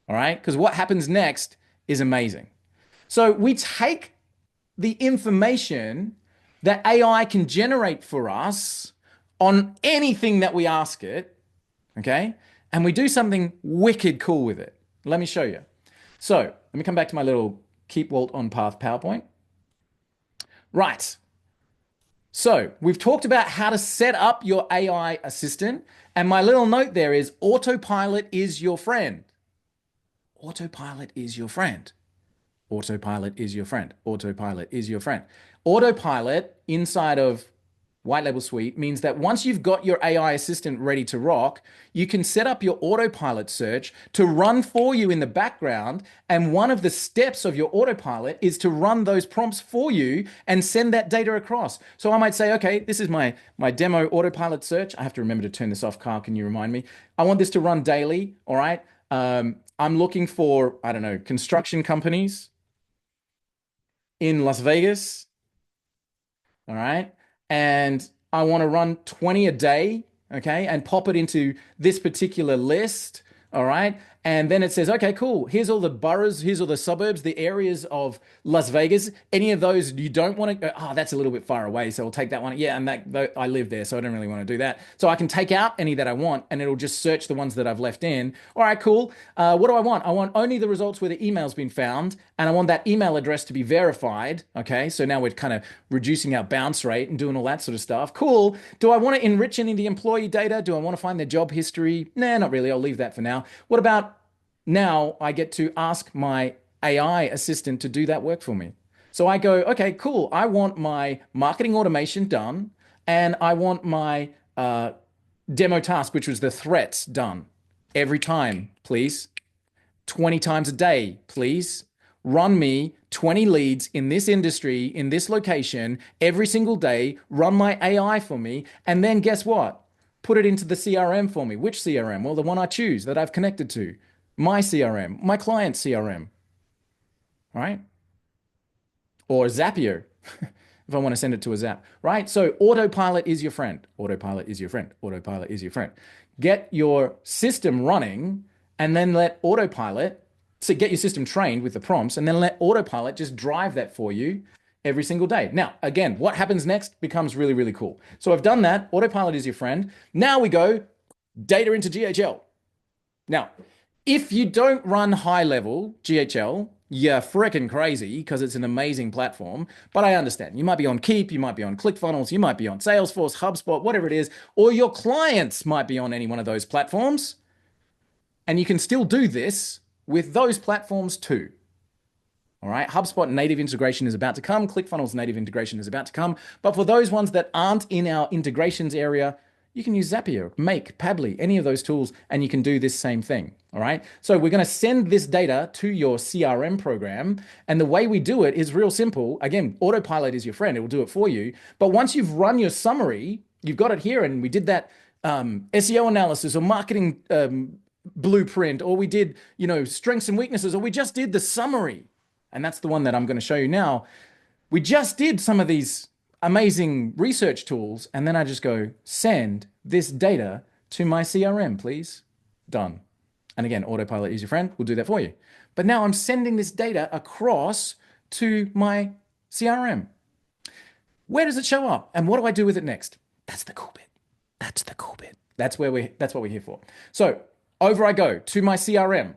All right? Because what happens next is amazing. So we take the information that AI can generate for us on anything that we ask it, okay? And we do something wicked cool with it. Let me show you. So let me come back to my little Keep Walt on Path PowerPoint. Right. So we've talked about how to set up your AI assistant. And my little note there is Autopilot is your friend. Autopilot is your friend. Autopilot is your friend. Autopilot is your friend. Autopilot inside of White Label Suite means that once you've got your AI assistant ready to rock, you can set up your autopilot search to run for you in the background. And one of the steps of your autopilot is to run those prompts for you and send that data across. So I might say, okay, this is my demo autopilot search. I have to remember to turn this off, Carl. Can you remind me? I want this to run daily. All right. I'm looking for, I don't know, construction companies in Las Vegas. All right. And I want to run 20 a day, okay, and pop it into this particular list, all right? And then it says, okay, cool. Here's all the boroughs, here's all the suburbs, the areas of Las Vegas. Any of those you don't want to go, oh, that's a little bit far away. So I'll take that one. Yeah, and I live there, so I don't really want to do that. So I can take out any that I want and it'll just search the ones that I've left in. All right, cool. What do I want? I want only the results where the email's been found, and I want that email address to be verified. Okay, so now we're kind of reducing our bounce rate and doing all that sort of stuff. Cool. Do I want to enrich any of the employee data? Do I want to find their job history? Nah, not really. I'll leave that for now. What about now I get to ask my AI assistant to do that work for me. So I go, okay, cool. I want my marketing automation done, and I want my demo task, which was the threats, done every time, please. 20 times a day, please. Run me 20 leads in this industry, in this location, every single day. Run my AI for me. And then guess what? Put it into the CRM for me. Which CRM? Well, the one I choose that I've connected to. My CRM, my client CRM, right? Or Zapier, if I want to send it to a Zap, right? So Autopilot is your friend. Autopilot is your friend. Autopilot is your friend. Get your system running and then let Autopilot, so get your system trained with the prompts and then let Autopilot just drive that for you every single day. Now, again, what happens next becomes really, really cool. So I've done that. Autopilot is your friend. Now we go data into GHL. Now, if you don't run high level GHL, you're freaking crazy because it's an amazing platform. But I understand. You might be on Keep, you might be on ClickFunnels, you might be on Salesforce, HubSpot, whatever it is, or your clients might be on any one of those platforms. And you can still do this with those platforms too. All right, HubSpot native integration is about to come. ClickFunnels native integration is about to come. But for those ones that aren't in our integrations area, you can use Zapier, Make, Pabbly, any of those tools, and you can do this same thing. All right. So we're going to send this data to your CRM program. And the way we do it is real simple. Again, Autopilot is your friend. It will do it for you. But once you've run your summary, you've got it here. And we did that SEO analysis or marketing blueprint, or we did, strengths and weaknesses, or we just did the summary. And that's the one that I'm going to show you now. We just did some of these amazing research tools, and then I just go, send this data to my CRM, please. Done. And again, Autopilot is your friend. We'll do that for you. But now I'm sending this data across to my CRM. Where does it show up? And what do I do with it next? That's the cool bit. That's the cool bit. That's what we're here for. So over I go to my CRM.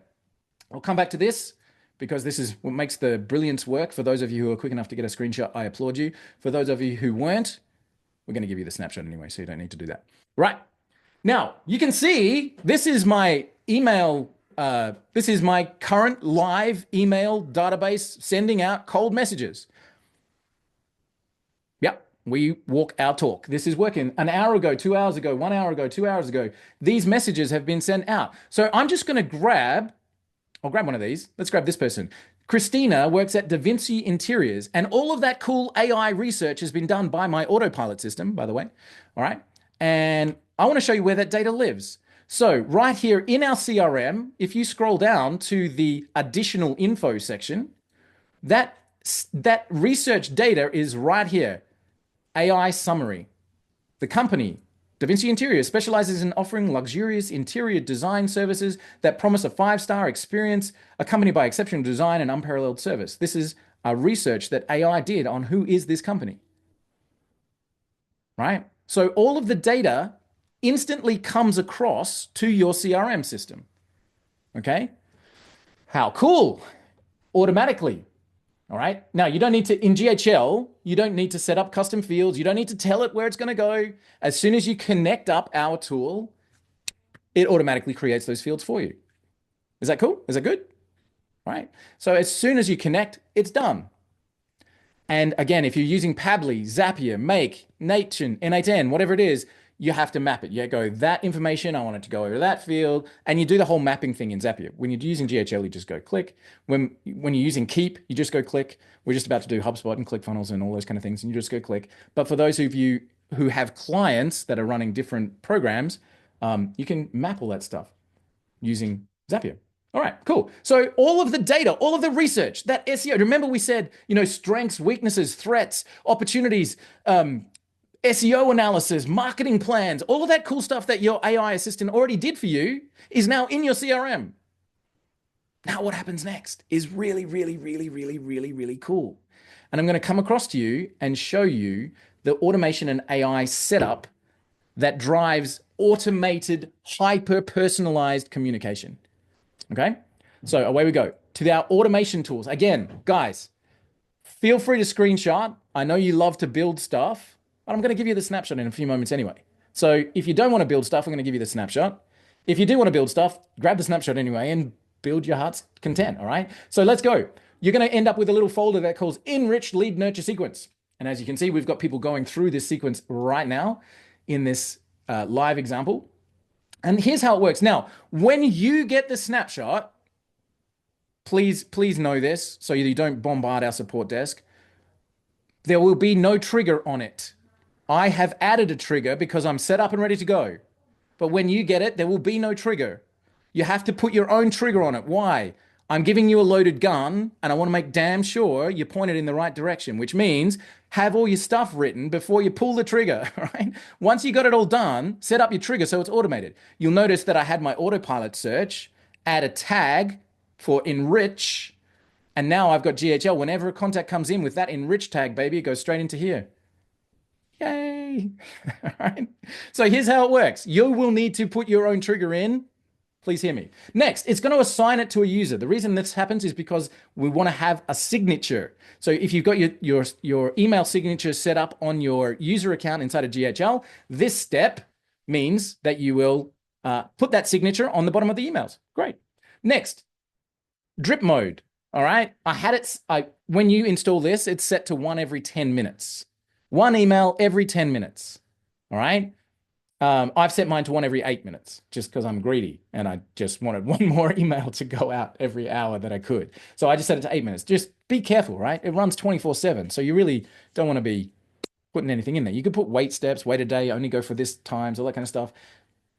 I'll come back to this, because this is what makes the brilliance work. For those of you who are quick enough to get a screenshot, I applaud you. For those of you who weren't, we're going to give you the snapshot anyway, so you don't need to do that. Right. Now, you can see this is my email. This is my current live email database sending out cold messages. Yep. We walk our talk. This is working. An hour ago, 2 hours ago, 1 hour ago, 2 hours ago, these messages have been sent out. So I'm just going to I'll grab one of these. Let's grab this person. Christina works at Da Vinci Interiors, and all of that cool AI research has been done by my Autopilot system, by the way. All right. And I want to show you where that data lives. So right here in our CRM, if you scroll down to the additional info section, that research data is right here. AI summary. The company, Da Vinci Interiors, specializes in offering luxurious interior design services that promise a 5-star experience, accompanied by exceptional design and unparalleled service. This is a research that AI did on who is this company. Right? So all of the data instantly comes across to your CRM system. Okay? How cool! Automatically. All right. Now, you don't need to, in GHL, you don't need to set up custom fields. You don't need to tell it where it's going to go. As soon as you connect up our tool, it automatically creates those fields for you. Is that cool? Is that good? All right. So as soon as you connect, it's done. And again, if you're using Pabbly, Zapier, Make, Nation, N8N, whatever it is, you have to map it. You go, that information, I want it to go over that field. And you do the whole mapping thing in Zapier. When you're using GHL, you just go click. When you're using Keep, you just go click. We're just about to do HubSpot and ClickFunnels and all those kind of things, and you just go click. But for those of you who have clients that are running different programs, you can map all that stuff using Zapier. All right, cool. So all of the data, all of the research, that SEO, remember we said, strengths, weaknesses, threats, opportunities, SEO analysis, marketing plans, all of that cool stuff that your AI assistant already did for you is now in your CRM. Now, what happens next is really, really, really, really, really, really cool. And I'm going to come across to you and show you the automation and AI setup that drives automated, hyper personalized communication. Okay. So away we go to our automation tools. Again, guys, feel free to screenshot. I know you love to build stuff, but I'm going to give you the snapshot in a few moments anyway. So if you don't want to build stuff, I'm going to give you the snapshot. If you do want to build stuff, grab the snapshot anyway and build your heart's content. All right. So let's go. You're going to end up with a little folder that calls Enrich Lead Nurture Sequence. And as you can see, we've got people going through this sequence right now in this live example. And here's how it works. Now, when you get the snapshot, please know this so you don't bombard our support desk. There will be no trigger on it. I have added a trigger because I'm set up and ready to go. But when you get it, there will be no trigger. You have to put your own trigger on it. Why? I'm giving you a loaded gun and I want to make damn sure you point it in the right direction, which means have all your stuff written before you pull the trigger, right? Once you got it all done, set up your trigger so it's automated. You'll notice that I had my Autopilot search, add a tag for enrich, and now I've got GHL. Whenever a contact comes in with that enrich tag, baby, it goes straight into here. Yay. All right. So here's how it works. You will need to put your own trigger in. Please hear me. Next, it's going to assign it to a user. The reason this happens is because we want to have a signature. So if you've got your email signature set up on your user account inside of GHL, this step means that you will put that signature on the bottom of the emails. Great. Next, drip mode. All right. I had it. When you install this, it's set to 1 every 10 minutes. 1 email every 10 minutes. All right. I've set mine to 1 every 8 minutes just because I'm greedy and I just wanted 1 more email to go out every hour that I could. So I just set it to 8 minutes. Just be careful, right? It runs 24/7. So you really don't want to be putting anything in there. You could put wait steps, wait a day, only go for this times, all that kind of stuff.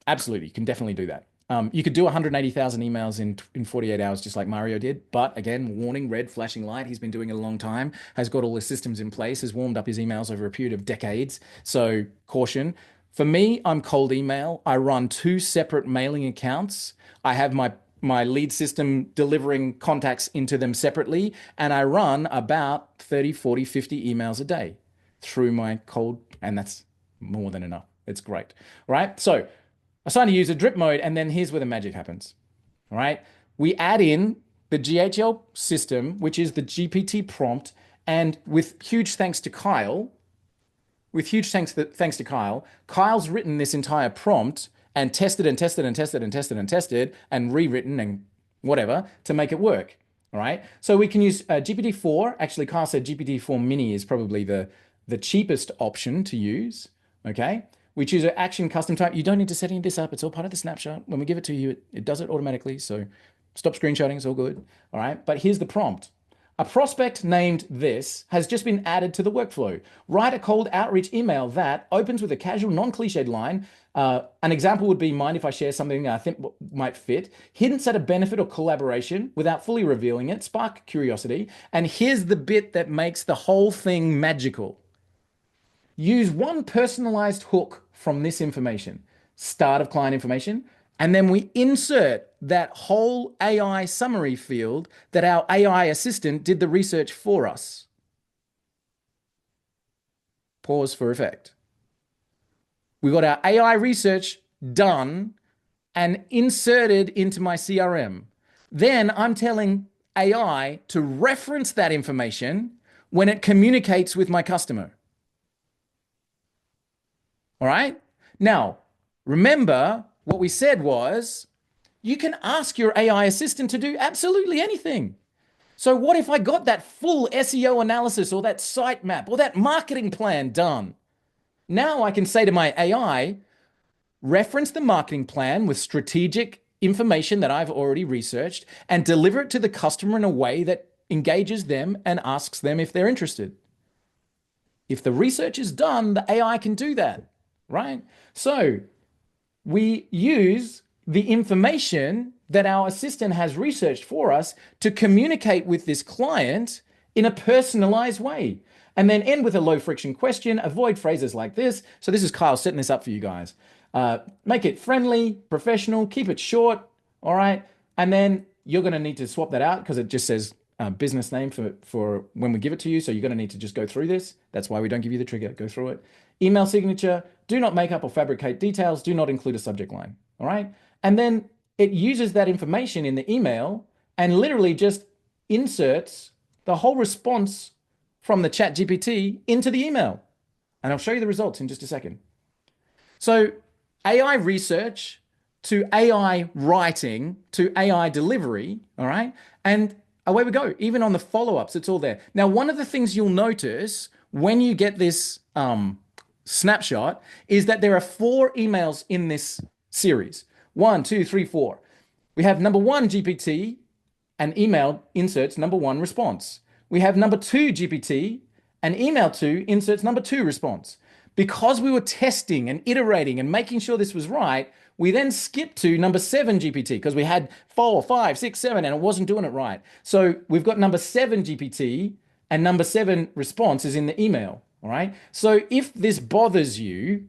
Absolutely. You can definitely do that. You could do 180,000 emails in 48 hours, just like Mario did. But again, warning, red flashing light. He's been doing it a long time, has got all his systems in place, has warmed up his emails over a period of decades. So caution. For me, I'm cold email. I run 2 separate mailing accounts. I have my lead system delivering contacts into them separately. And I run about 30, 40, 50 emails a day through my cold. And that's more than enough. It's great. All right. So assign a user, drip mode, and then here's where the magic happens. All right. We add in the GHL system, which is the GPT prompt. And with huge thanks to Kyle, Kyle's written this entire prompt and tested and tested and tested and tested and tested and rewritten and whatever to make it work. All right. So we can use GPT-4. Actually, Kyle said GPT-4 Mini is probably the cheapest option to use. Okay. We choose an action custom type. You don't need to set any of this up. It's all part of the snapshot. When we give it to you, it does it automatically. So stop screenshotting. It's all good. All right. But here's the prompt. A prospect named this has just been added to the workflow. Write a cold outreach email that opens with a casual, non-cliched line. An example would be, mind if I share something I think might fit? Hints at a benefit or collaboration without fully revealing it. Spark curiosity. And here's the bit that makes the whole thing magical. Use one personalized hook from this information, start of client information, and then we insert that whole AI summary field that our AI assistant did the research for us. Pause for effect. We got our AI research done and inserted into my CRM. Then I'm telling AI to reference that information when it communicates with my customer. All right. Now, remember what we said was you can ask your AI assistant to do absolutely anything. So what if I got that full SEO analysis or that site map or that marketing plan done? Now I can say to my AI, reference the marketing plan with strategic information that I've already researched and deliver it to the customer in a way that engages them and asks them if they're interested. If the research is done, the AI can do that. Right? So we use the information that our assistant has researched for us to communicate with this client in a personalized way. And then end with a low friction question, avoid phrases like this. So this is Kyle setting this up for you guys. Make it friendly, professional, keep it short. All right. And then you're going to need to swap that out because it just says business name for when we give it to you. So you're going to need to just go through this. That's why we don't give you the trigger. Go through it. Email signature. Do not make up or fabricate details. Do not include a subject line. All right. And then it uses that information in the email and literally just inserts the whole response from the chat GPT into the email. And I'll show you the results in just a second. So AI research to AI writing to AI delivery, all right? And away we go. Even on the follow-ups, it's all there. Now, one of the things you'll notice when you get this snapshot is that there are 4 emails in this series. 1, 2, 3, 4. We have number 1 GPT and email inserts number 1 response. We have number 2 GPT and email 2 inserts number 2 response. Because we were testing and iterating and making sure this was right, we then skipped to number 7 GPT because we had 4, 5, 6, 7 and it wasn't doing it right. So we've got number 7 GPT and number 7 response is in the email. All right. So if this bothers you,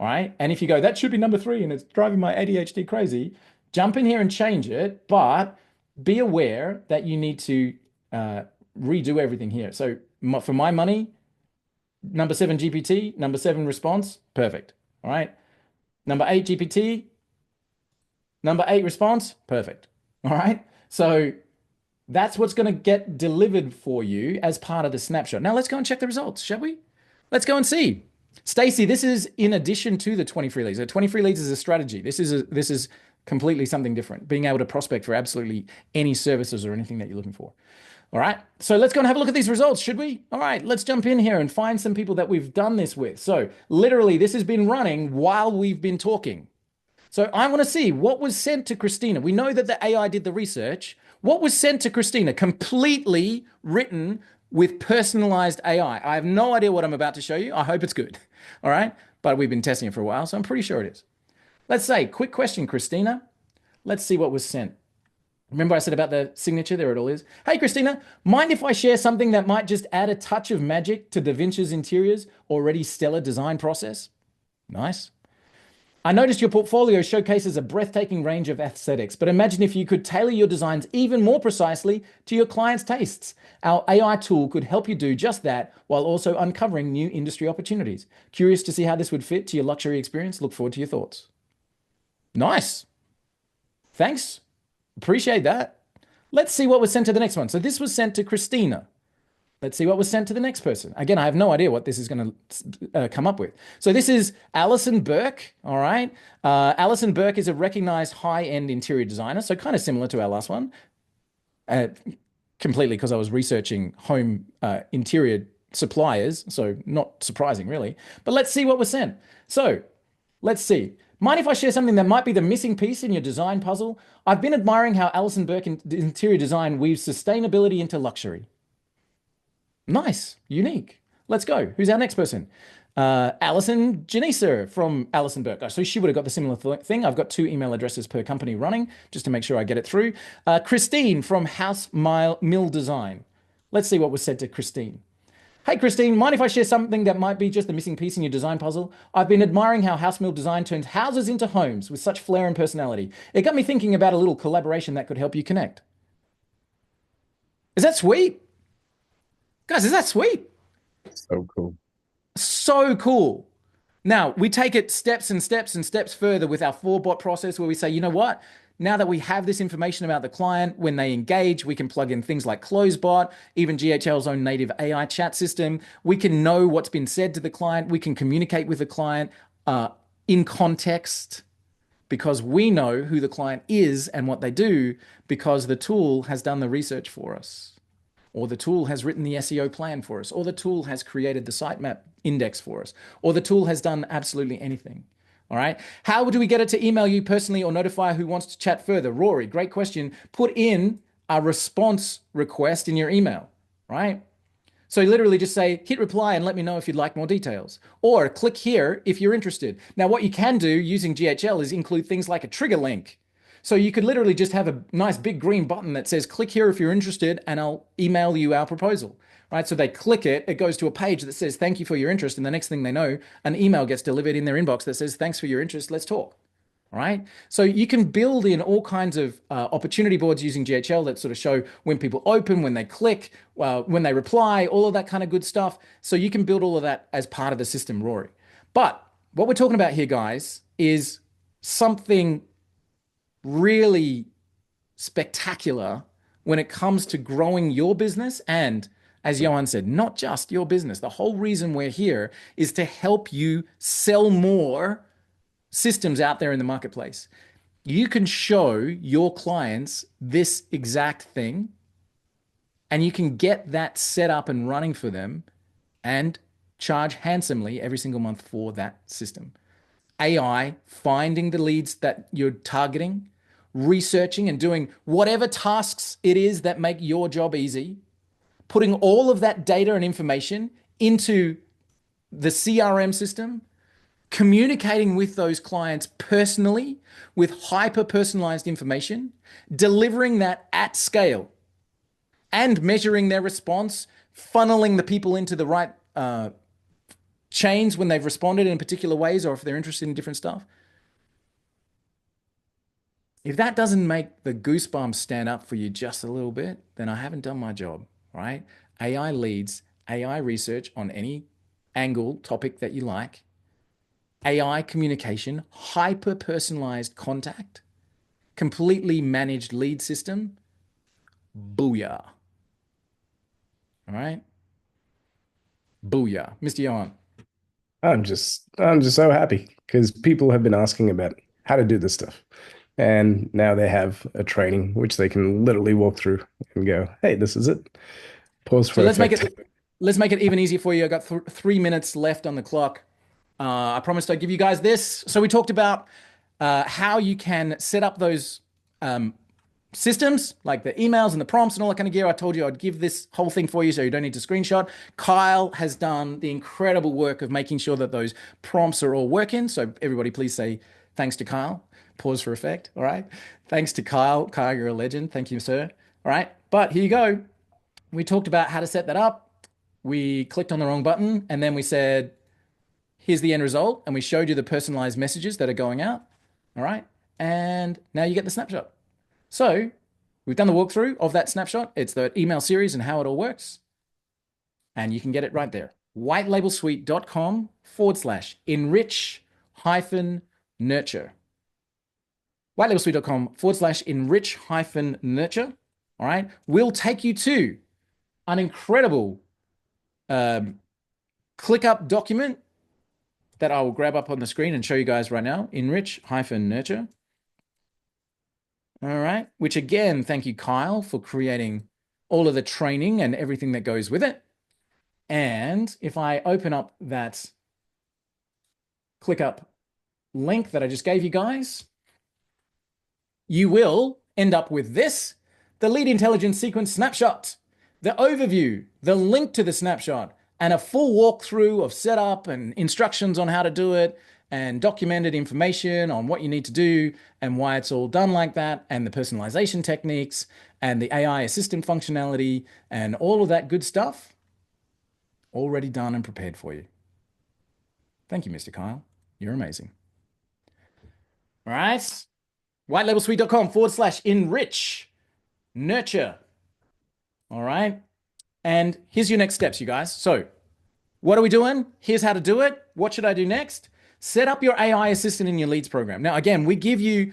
all right, and if you go, that should be number 3 and it's driving my ADHD crazy, jump in here and change it, but be aware that you need to redo everything here. So for my money, number 7 GPT, number 7 response, perfect. All right. Number 8 GPT, number 8 response, perfect. All right. So that's what's going to get delivered for you as part of the snapshot. Now let's go and check the results, shall we? Let's go and see. Stacy, this is in addition to the 20 free leads. So 20 free leads is a strategy. This is completely something different. Being able to prospect for absolutely any services or anything that you're looking for. All right, so let's go and have a look at these results, should we? All right, let's jump in here and find some people that we've done this with. So literally, this has been running while we've been talking. So I want to see what was sent to Christina. We know that the AI did the research. What was sent to Christina? Completely written with personalized AI. I have no idea what I'm about to show you. I hope it's good. All right, but we've been testing it for a while, so I'm pretty sure it is. Let's say, quick question, Christina. Let's see what was sent. Remember I said about the signature? There it all is. Hey, Christina, mind if I share something that might just add a touch of magic to Da Vinci's interiors already stellar design process? Nice. I noticed your portfolio showcases a breathtaking range of aesthetics, but imagine if you could tailor your designs even more precisely to your clients' tastes. Our AI tool could help you do just that while also uncovering new industry opportunities. Curious to see how this would fit to your luxury experience? Look forward to your thoughts. Nice. Thanks. Appreciate that. Let's see what was sent to the next one. So this was sent to Christina. Let's see what was sent to the next person. Again, I have no idea what this is going to come up with. So this is Alison Burke, all right? Alison Burke is a recognized high-end interior designer, so kind of similar to our last one, completely because I was researching home interior suppliers, so not surprising really. But let's see what was sent. So let's see. Mind if I share something that might be the missing piece in your design puzzle? I've been admiring how Alison Burke in interior design weaves sustainability into luxury. Nice, unique. Let's go. Who's our next person? Alison Janisa from Alison Burke. So she would have got the similar thing. I've got 2 email addresses per company running just to make sure I get it through. Christine from House Mill Design. Let's see what was said to Christine. Hey, Christine, mind if I share something that might be just the missing piece in your design puzzle? I've been admiring how House Mill Design turns houses into homes with such flair and personality. It got me thinking about a little collaboration that could help you connect. Is that sweet? Guys, is that sweet? So cool. So cool. Now, we take it steps and steps and steps further with our 4-bot process where we say, you know what? Now that we have this information about the client, when they engage, we can plug in things like CloseBot, even GHL's own native AI chat system. We can know what's been said to the client. We can communicate with the client in context because we know who the client is and what they do because the tool has done the research for us, or the tool has written the SEO plan for us, or the tool has created the sitemap index for us, or the tool has done absolutely anything. All right. How do we get it to email you personally or notify who wants to chat further? Rory, great question. Put in a response request in your email, right? So literally just say, hit reply and let me know if you'd like more details. Or click here if you're interested. Now, what you can do using GHL is include things like a trigger link. So you could literally just have a nice big green button that says, click here if you're interested, and I'll email you our proposal. Right? So they click it, it goes to a page that says, thank you for your interest. And the next thing they know, an email gets delivered in their inbox that says, thanks for your interest, let's talk. All right. So you can build in all kinds of opportunity boards using GHL that sort of show when people open, when they click, when they reply, all of that kind of good stuff. So you can build all of that as part of the system, Rory. But what we're talking about here, guys, is something really spectacular when it comes to growing your business. And as Johan said, not just your business. The whole reason we're here is to help you sell more systems out there in the marketplace. You can show your clients this exact thing and you can get that set up and running for them and charge handsomely every single month for that system. AI, finding the leads that you're targeting, researching and doing whatever tasks it is that make your job easy, putting all of that data and information into the CRM system, communicating with those clients personally with hyper personalized information, delivering that at scale, and measuring their response, funneling the people into the right chains when they've responded in particular ways or if they're interested in different stuff. If that doesn't make the goosebumps stand up for you just a little bit, then I haven't done my job, right? AI leads, AI research on any angle, topic that you like, AI communication, hyper personalized contact, completely managed lead system. Booyah. All right. Booyah. Mr. Johan. I'm just so happy because people have been asking about how to do this stuff. And now they have a training which they can literally walk through and go, hey, this is it. Pause So for effect. let's make it even easier for you. I got 3 minutes left on the clock. I promised I'd give you guys this. So we talked about how you can set up those systems, like the emails and the prompts and all that kind of gear. I told you I'd give this whole thing for you so you don't need to screenshot. Kyle has done the incredible work of making sure that those prompts are all working. So everybody please say thanks to Kyle. Pause for effect. All right. Thanks to Kyle. Kyle, you're a legend. Thank you, sir. All right. But here you go. We talked about how to set that up. We clicked on the wrong button and then we said, here's the end result. And we showed you the personalized messages that are going out. All right. And now you get the snapshot. So we've done the walkthrough of that snapshot. It's the email series and how it all works. And you can get it right there. whitelabelsuite.com/enrich nurture. whitelabelsuite.com/enrich nurture. All right. We'll take you to an incredible ClickUp document that I will grab up on the screen and show you guys right now. Enrich nurture. All right. Which again, thank you, Kyle, for creating all of the training and everything that goes with it. And if I open up that ClickUp link that I just gave you guys, you will end up with this, the lead intelligence sequence snapshot, the overview, the link to the snapshot, and a full walkthrough of setup and instructions on how to do it, and documented information on what you need to do and why it's all done like that, and the personalization techniques and the AI assistant functionality and all of that good stuff already done and prepared for you. Thank you, Mr. Kyle. You're amazing. All right. whitelabelsuite.com/enrich nurture. All right. And here's your next steps, you guys. So what are we doing? Here's how to do it. What should I do next? Set up your AI assistant in your leads program. Now, again, we give you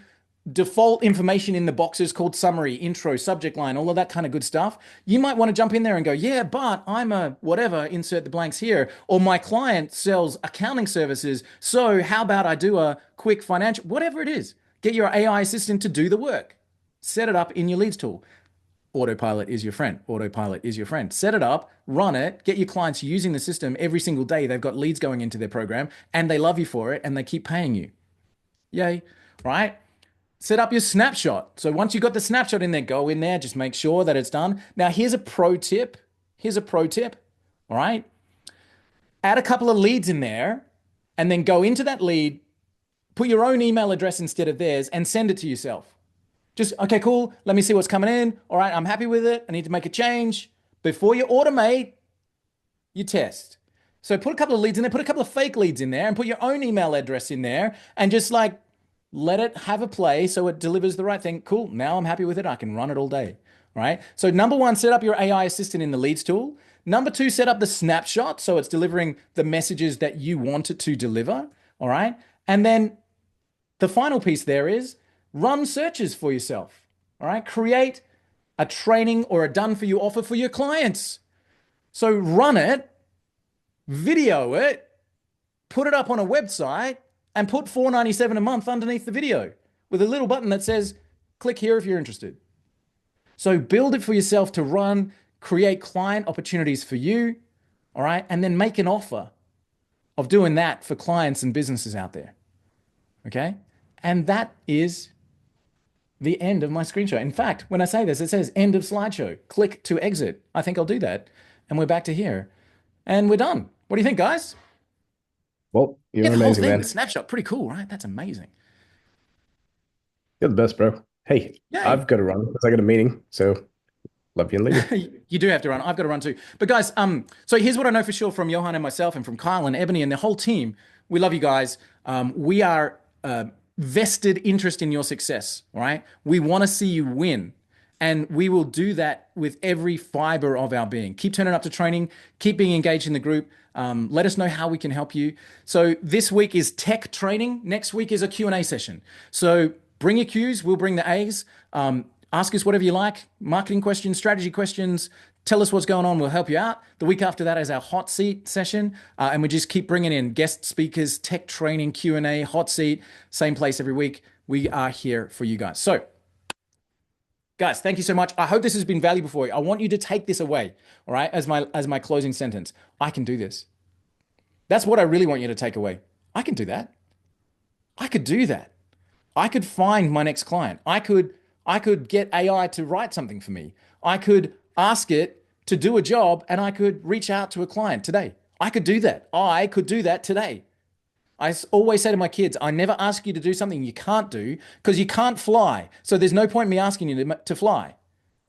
default information in the boxes called summary, intro, subject line, all of that kind of good stuff. You might want to jump in there and go, yeah, but I'm a whatever, insert the blanks here, or my client sells accounting services. So how about I do a quick financial, whatever it is, get your AI assistant to do the work. Set it up in your leads tool. Autopilot is your friend. Autopilot is your friend. Set it up, run it, get your clients using the system every single day. They've got leads going into their program and they love you for it and they keep paying you. Yay, right? Set up your snapshot. So once you've got the snapshot in there, go in there, just make sure that it's done. Now, here's a pro tip. Here's a pro tip, all right? Add a couple of leads in there and then go into that lead, put your own email address instead of theirs and send it to yourself. Just, okay, cool. Let me see what's coming in. All right, I'm happy with it. I need to make a change. Before you automate, you test. So put a couple of leads in there, put a couple of fake leads in there and put your own email address in there and just like let it have a play so it delivers the right thing. Cool. Now I'm happy with it. I can run it all day. All right. So number one, set up your AI assistant in the leads tool. Number two, set up the snapshot so it's delivering the messages that you want it to deliver. All right. And then the final piece there is run searches for yourself. All right. Create a training or a done for you offer for your clients. So run it, video it, put it up on a website, and put $4.97 a month underneath the video with a little button that says, click here if you're interested. So build it for yourself to run, create client opportunities for you, all right? And then make an offer of doing that for clients and businesses out there, okay? And that is the end of my screenshot. In fact, when I say this, it says end of slideshow. Click to exit. I think I'll do that. And we're back to here. And we're done. What do you think, guys? Well, you're Yeah, the whole amazing, thing, man. the snapshot, pretty cool, right? That's amazing. You're the best, bro. Hey, Yay. I've got to run because I got a meeting. So love you and leave you. You do have to run. I've got to run too. But guys, so here's what I know for sure from Johan and myself and from Kyle and Ebony and the whole team. We love you guys. We are vested interest in your success. All right. We want to see you win. And we will do that with every fiber of our being. Keep turning up to training. Keep being engaged in the group. Let us know how we can help you. So this week is tech training. Next week is a Q&A session. So bring your Qs. We'll bring the As. Ask us whatever you like. Marketing questions, strategy questions. Tell us what's going on. We'll help you out. The week after that is our hot seat session. And we just keep bringing in guest speakers, tech training, Q&A, hot seat, same place every week. We are here for you guys. So guys, thank you so much. I hope this has been valuable for you. I want you to take this away, all right, as my closing sentence. I can do this. That's what I really want you to take away. I can do that. I could do that. I could find my next client. I could get AI to write something for me. I could ask it to do a job and I could reach out to a client today. I could do that. I could do that today. I always say to my kids, I never ask you to do something you can't do because you can't fly. So there's no point in me asking you to fly,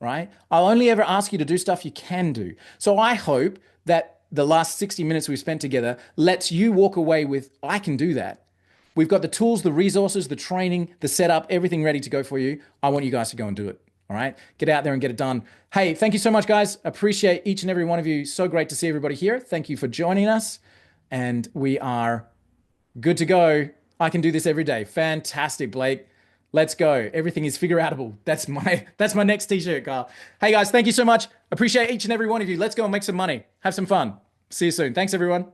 right? I'll only ever ask you to do stuff you can do. So I hope that the last 60 minutes we've spent together lets you walk away with, I can do that. We've got the tools, the resources, the training, the setup, everything ready to go for you. I want you guys to go and do it. All right. Get out there and get it done. Hey, thank you so much, guys. Appreciate each and every one of you. So great to see everybody here. Thank you for joining us. And we are good to go. I can do this every day. Fantastic, Blake. Let's go. Everything is figure outable. That's my next t-shirt, Carl. Hey guys, thank you so much. Appreciate each and every one of you. Let's go and make some money. Have some fun. See you soon. Thanks everyone.